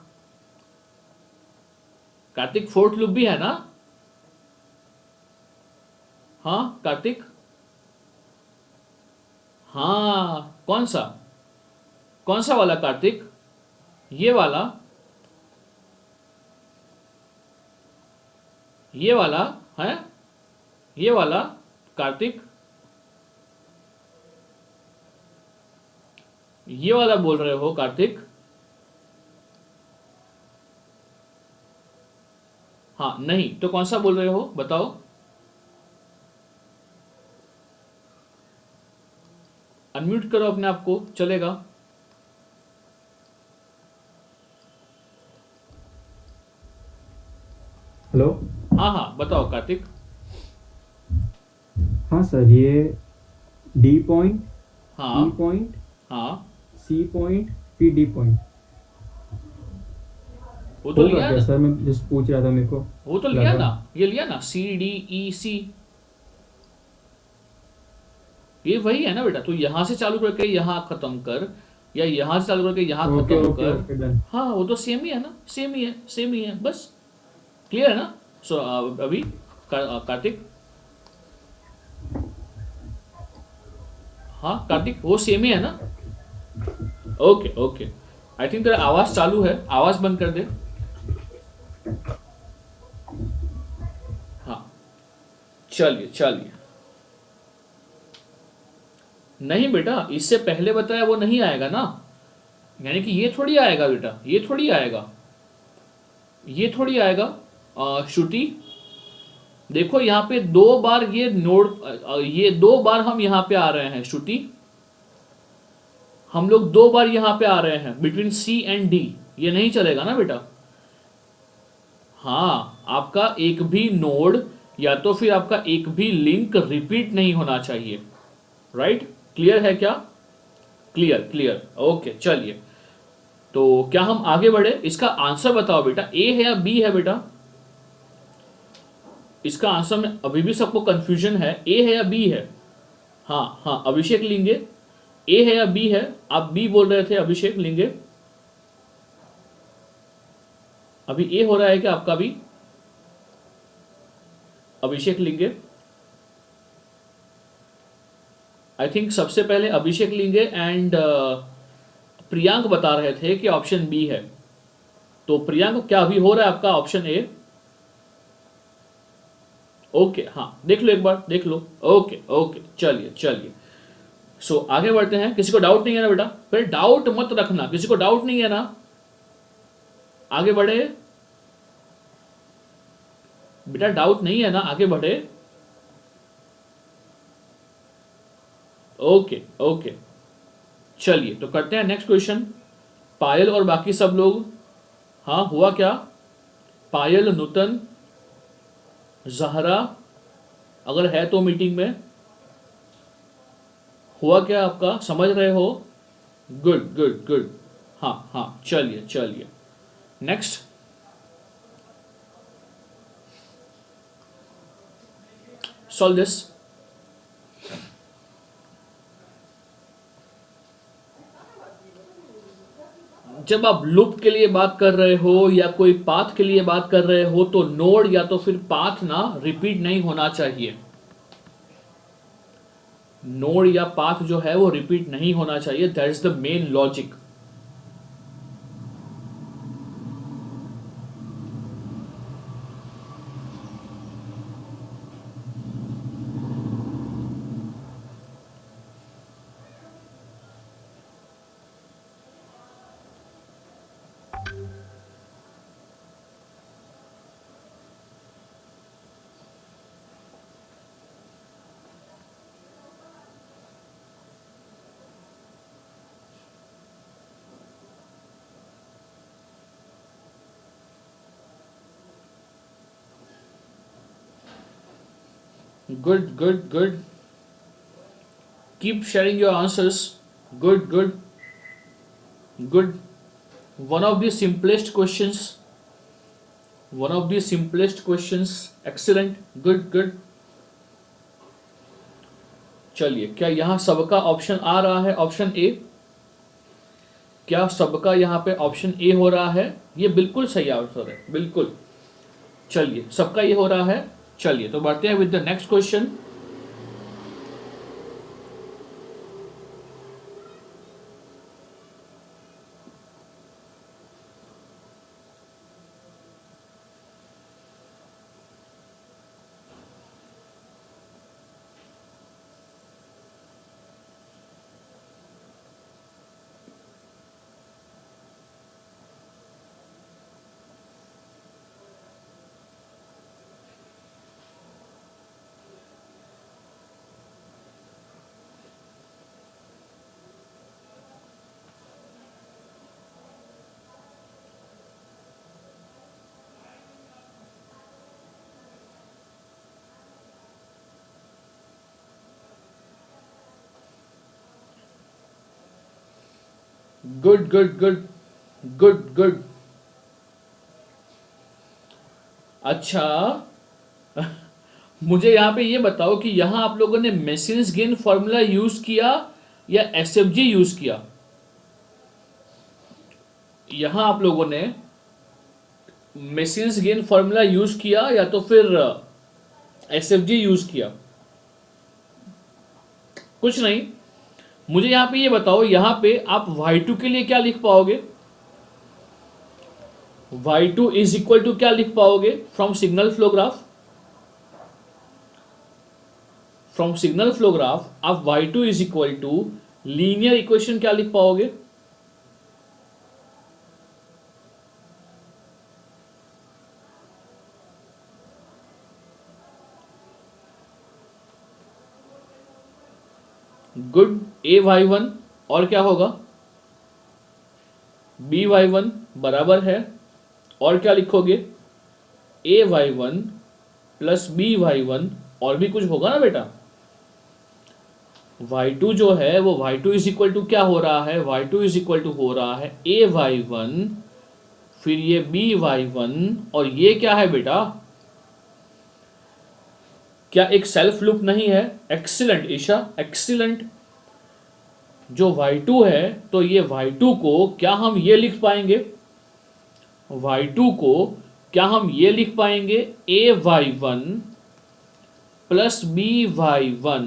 कार्तिक फोर्थ लूप भी है ना? हाँ कार्तिक, हाँ कौन सा वाला कार्तिक? ये वाला, ये वाला है, ये वाला कार्तिक, ये वाला बोल रहे हो कार्तिक? हाँ नहीं, तो कौन सा बोल रहे हो बताओ? अनम्यूट करो अपने आप को, चलेगा। हेलो। हाँ हाँ बताओ कार्तिक। हाँ सर, ये डी पॉइंट, हाँ ई पॉइंट, हाँ, सी पॉइंट, फिर डी पॉइंट वो तो होगा लिया क्या ना, सर? मैं जस्ट पूछ रहा था, मेरे को वो तो लिया लगा। ना, ये लिया ना, सी डी ई सी, ये वही है ना बेटा। तू यहाँ से चालू करके यहाँ खत्म कर, या यहाँ से चालू करके यहाँ ओके खत्म ओके कर। Okay, done. हाँ वो तो सेम ही है ना, सेम ही है, सेम ही है, बस। क्लियर है ना? सो अभी कार्तिक, हाँ कार्तिक वो सेम ही है ना? Okay okay. आई थिंक तेरा आवाज चालू है, आवाज बंद कर दे। हाँ चलिए चलिए। नहीं बेटा, इससे पहले बताया वो नहीं आएगा ना, यानी कि ये थोड़ी आएगा बेटा, ये थोड़ी आएगा, ये थोड़ी आएगा। श्रुति देखो यहाँ पे 2 बार ये नोड, ये 2 बार हम यहाँ पे आ रहे हैं श्रुति, हम लोग 2 बार यहाँ पे आ रहे हैं बिटवीन सी एंड डी, ये नहीं चलेगा ना बेटा। हाँ आपका एक भी नोड या तो फिर आपका एक भी लिंक रिपीट नहीं होना चाहिए। राइट? क्लियर है क्या? क्लियर क्लियर, ओके चलिए। तो क्या हम आगे बढ़े? इसका आंसर बताओ बेटा, ए है या बी है बेटा? इसका आंसर में अभी भी सबको कंफ्यूजन है, ए है या बी है? हाँ हाँ अभिषेक लिंगे, ए है या बी है? आप बी बोल रहे थे अभिषेक लिंगे, अभी ए हो रहा है क्या आपका भी? अभिषेक लिंगे, आई थिंक सबसे पहले अभिषेक लिंगे एंड प्रियांक बता रहे थे कि ऑप्शन बी है। तो प्रियांक क्या अभी हो रहा है आपका ऑप्शन ए? ओके हाँ देख लो, एक बार देख लो। ओके ओके चलिए चलिए। सो आगे बढ़ते हैं। किसी को डाउट नहीं है ना बेटा? फिर डाउट मत रखना, किसी को डाउट नहीं है ना? आगे बढ़े बेटा, डाउट नहीं है ना? आगे बढ़े। ओके ओके चलिए, तो करते हैं नेक्स्ट क्वेश्चन। पायल और बाकी सब लोग, हाँ हुआ क्या? पायल, नूतन, जहरा, अगर है तो मीटिंग में, हुआ क्या आपका? समझ रहे हो? Good good good. हाँ हाँ चलिए चलिए नेक्स्ट। Solve this. जब आप लूप के लिए बात कर रहे हो या कोई पाथ के लिए बात कर रहे हो तो नोड या तो फिर पाथ ना रिपीट नहीं होना चाहिए। नोड या पाथ जो है वो रिपीट नहीं होना चाहिए, that is the main logic. Good, good, good. Keep sharing your answers. Good, good, good. One of the simplest questions. One of the simplest questions. Excellent. Good, good. चलिए, क्या यहाँ सबका ऑप्शन आ रहा है? ऑप्शन ए, क्या सबका यहाँ पे ऑप्शन ए हो रहा है? ये बिल्कुल सही आंसर है, बिल्कुल। चलिए, सबका ये हो रहा है। चलिए, तो बढ़ते हैं with the next question. Good good good good good. अच्छा मुझे यहाँ पे ये बताओ कि यहाँ आप लोगों ने मेसिन्स गेन फॉर्मूला यूज किया या एसएफजी यूज किया? यहाँ आप लोगों ने मेसिन्स गेन फॉर्मूला यूज किया या तो फिर एसएफजी यूज किया? कुछ नहीं। मुझे यहाँ पे ये बताओ, यहाँ पे आप y2 के लिए क्या लिख पाओगे? y2 इज इक्वल टू क्या लिख पाओगे from signal flow graph? From signal flow graph आप y2 is equal to linear equation क्या लिख पाओगे? गुड। a/y1 और क्या होगा? b/y1 बराबर है, और क्या लिखोगे? a/y1 प्लस b/y1, और भी कुछ होगा ना बेटा? y2 जो है वो y2 इज इक्वल टू क्या हो रहा है? y2 इज इक्वल टू हो रहा है a/y1, फिर ये b/y1, और ये क्या है बेटा? क्या एक सेल्फ लूप नहीं है? Excellent Isha, excellent. जो y2 है तो ये y2 को क्या हम ये लिख पाएंगे? y2 को क्या हम ये लिख पाएंगे? a/y1 plus b/y1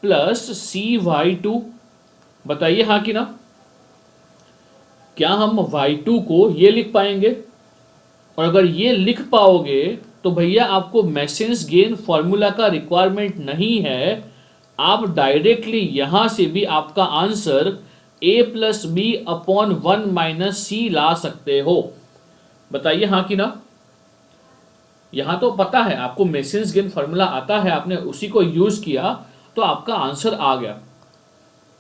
plus c/y2। बताइए हाँ कि ना? क्या हम y2 को ये लिख पाएंगे? और अगर ये लिख पाओगे तो भैया आपको मेसिन्स गेन फॉर्मूला का रिक्वायरमेंट नहीं है, आप डायरेक्टली यहां से भी आपका answer a plus B upon 1 minus C ला सकते हो। बताइए हाँ कि ना? यहां तो पता है आपको मेसिन्स गेन फॉर्मूला आता है, आपने उसी को यूज किया तो आपका आंसर आ गया।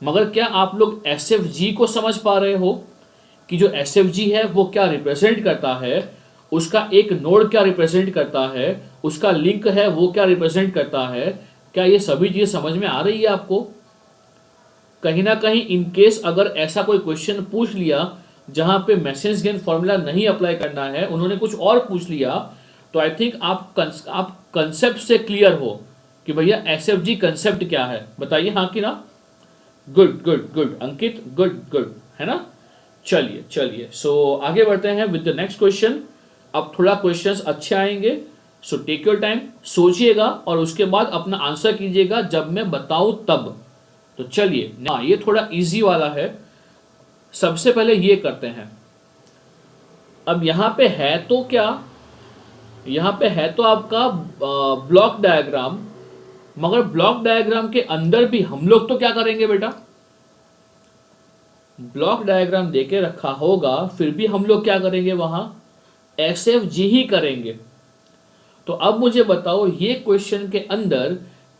मगर क्या आप लोग एसएफजी को समझ पा रहे हो कि जो एसएफजी है वो क्या रिप्रेजेंट करता है, उसका एक नोड क्या रिप्रेजेंट करता है, उसका लिंक है वो क्या रिप्रेजेंट करता है? क्या ये सभी चीजें समझ में आ रही है आपको? कहीं ना कहीं इनकेस अगर ऐसा कोई क्वेश्चन पूछ लिया जहां पे मेसिन्स गेन फॉर्मूला नहीं अप्लाई करना है, उन्होंने कुछ और पूछ लिया, तो आई थिंक आप कंसेप्ट से क्लियर हो कि भैया एसएफजी कंसेप्ट क्या है। बताइए हाँ कि ना? गुड गुड गुड अंकित, गुड गुड, है ना? चलिए चलिए, सो आगे बढ़ते हैं विद द नेक्स्ट क्वेश्चन। अब थोड़ा क्वेश्चंस अच्छे आएंगे, सो टेक योर टाइम, सोचिएगा और उसके बाद अपना आंसर कीजिएगा जब मैं बताऊं तब। तो चलिए, हाँ ये थोड़ा इजी वाला है। सबसे पहले ये करते हैं। अब यहां पे है तो क्या? यहां पे है तो आपका ब्लॉक डायग्राम, मगर ब्लॉक डायग्राम के अंदर भी हम लोग तो क्या करेंगे बेटा? ब्लॉक डायग्राम देके रखा होगा, फिर भी हम लोग क्या करेंगे? वहां एसएफजी ही करेंगे। तो अब मुझे बताओ, ये क्वेश्चन के अंदर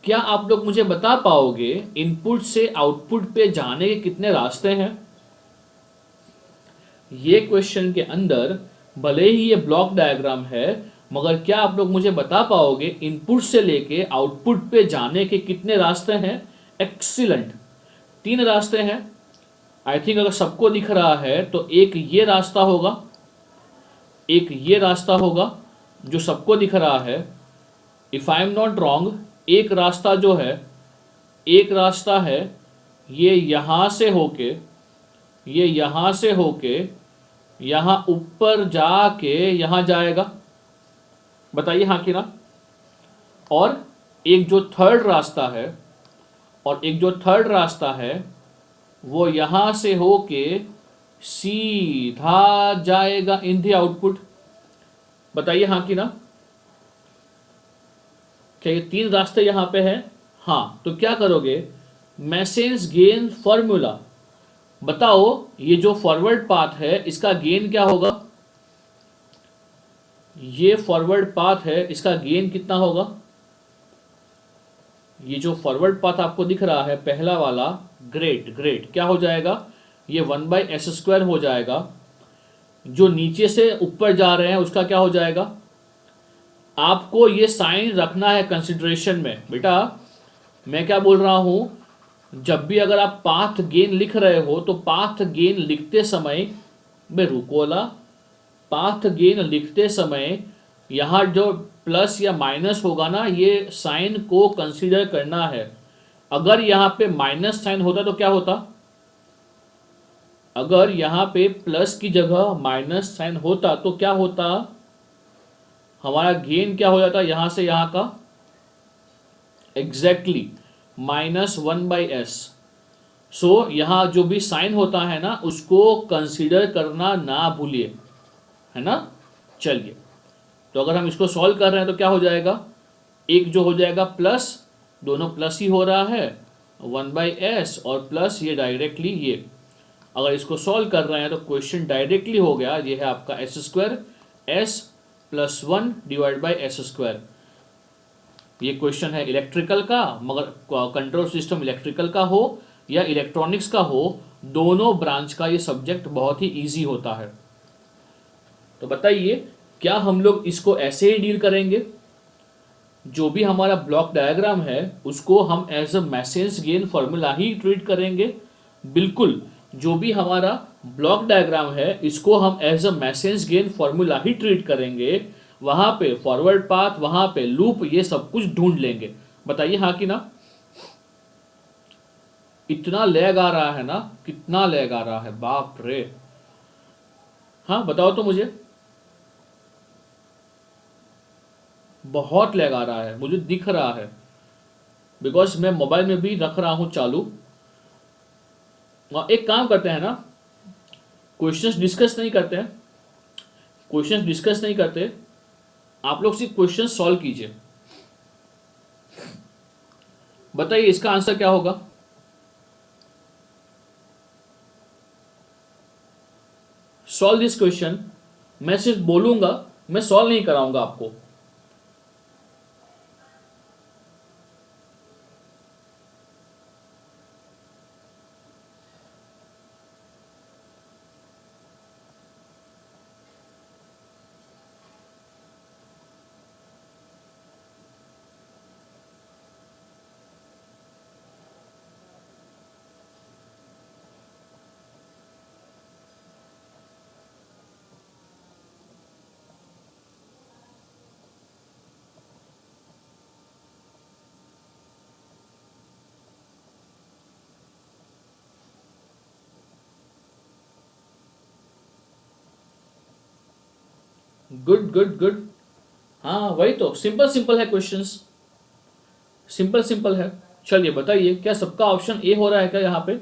क्या आप लोग मुझे बता पाओगे इनपुट से आउटपुट पे जाने के कितने रास्ते हैं? ये क्वेश्चन के अंदर भले ही ये ब्लॉक डायग्राम है, मगर क्या आप लोग मुझे बता पाओगे इनपुट से लेके आउटपुट पे जाने के कितने रास्ते हैं? एक्सीलेंट, 3 रास्ते हैं। आई थिंक अगर सबको दिख रहा है तो एक ये रास्ता होगा, एक ये रास्ता होगा जो सबको दिख रहा है। If I am not wrong, एक रास्ता जो है, एक रास्ता है ये यहां से होके, ये यहां से होके यहां ऊपर जाके यहां जाएगा। बताइए हाँ कि ना? और एक जो थर्ड रास्ता है, और एक जो थर्ड रास्ता है वो यहां से होके सीधा जाएगा इन दी आउटपुट। बताइए हाँ कि ना? क्या ये 3 रास्ते यहां पे हैं? हाँ, तो क्या करोगे? मेसिन्स गेन फॉर्मूला बताओ, ये जो फॉरवर्ड पाथ है इसका गेन क्या होगा? ये फॉरवर्ड पाथ है, इसका गेन कितना होगा? ये जो फॉरवर्ड पाथ आपको दिख रहा है पहला वाला, ग्रेट ग्रेट, क्या हो जाएगा? ये 1/s² हो जाएगा। जो नीचे से ऊपर जा रहे हैं उसका क्या हो जाएगा? आपको ये साइन रखना है कंसिडरेशन में बेटा। मैं क्या बोल रहा हूं? जब भी अगर आप पाथ गेन लिख रहे हो तो पाथ गेन लिखते समय में रुकोला, पाथ गेन लिखते समय यहाँ जो प्लस या माइनस होगा ना, ये साइन को कंसीडर करना है। अगर यहाँ पे माइनस साइन होता तो क्या होता? अगर यहाँ पे प्लस की जगह माइनस साइन होता तो क्या होता? हमारा गेन क्या हो जाता यहाँ से यहाँ का? Exactly -1/s। सो यहाँ जो भी साइन होता है ना, उसको कंसीडर करना ना भूलिए, है ना। चलिए, तो अगर हम इसको सॉल्व कर रहे हैं तो क्या हो जाएगा? एक जो हो जाएगा प्लस, दोनों प्लस ही हो रहा है, 1/s और प्लस ये डायरेक्टली ये। अगर इसको सॉल्व कर रहे हैं तो क्वेश्चन डायरेक्टली हो गया, ये है आपका s², s + 1 / s²। ये क्वेश्चन है इलेक्ट्रिकल का, मगर कंट्रोल सिस्टम इलेक्ट्रिकल का हो या इलेक्ट्रॉनिक्स का हो, दोनों ब्रांच का ये सब्जेक्ट बहुत ही ईजी होता है। तो बताइए, क्या हम लोग इसको ऐसे ही डील करेंगे? जो भी हमारा ब्लॉक डायग्राम है उसको हम as a message gain formula ही ट्रीट करेंगे। बिल्कुल, जो भी हमारा ब्लॉक डायग्राम है इसको हम as a message gain formula ही ट्रीट करेंगे। वहां पे फॉरवर्ड पाथ, वहां पे लूप, ये सब कुछ ढूंढ लेंगे। बताइए हाँ कि ना? इतना लैग आ रहा है ना, कितना लैग आ रहा है, बाप रे। हाँ बताओ तो मुझे, बहुत लैग आ रहा है, मुझे दिख रहा है, बिकॉज मैं मोबाइल में भी रख रहा हूं चालू। एक काम करते हैं ना, क्वेश्चंस डिस्कस नहीं करते हैं, क्वेश्चंस डिस्कस नहीं करते, आप लोग सिर्फ क्वेश्चन सॉल्व कीजिए। बताइए इसका आंसर क्या होगा? Solve this question. मैं सिर्फ बोलूंगा, मैं सॉल्व नहीं कराऊंगा आपको। Good good good. हाँ वही तो, सिंपल सिंपल है क्वेश्चंस, सिंपल सिंपल है। चलिए बताइए, क्या सबका ऑप्शन ए हो रहा है क्या यहाँ पे?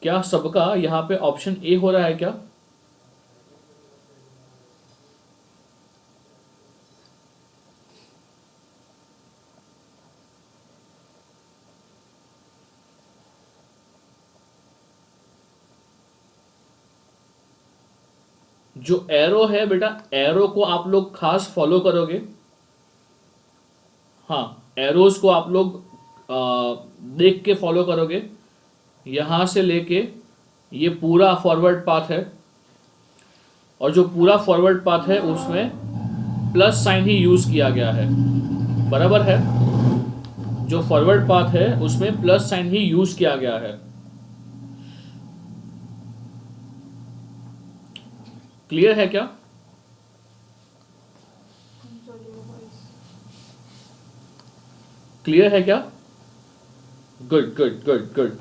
क्या सबका यहाँ पे ऑप्शन ए हो रहा है क्या? जो एरो है बेटा, एरो को आप लोग खास फॉलो करोगे। हाँ, एरोज को आप लोग देख के फॉलो करोगे। यहाँ से लेके ये पूरा फॉरवर्ड पाथ है, और जो पूरा फॉरवर्ड पाथ है उसमें प्लस साइन ही यूज किया गया है, बराबर है। जो फॉरवर्ड पाथ है उसमें प्लस साइन ही यूज किया गया है। क्लियर है क्या? क्लियर है क्या? Good good good good.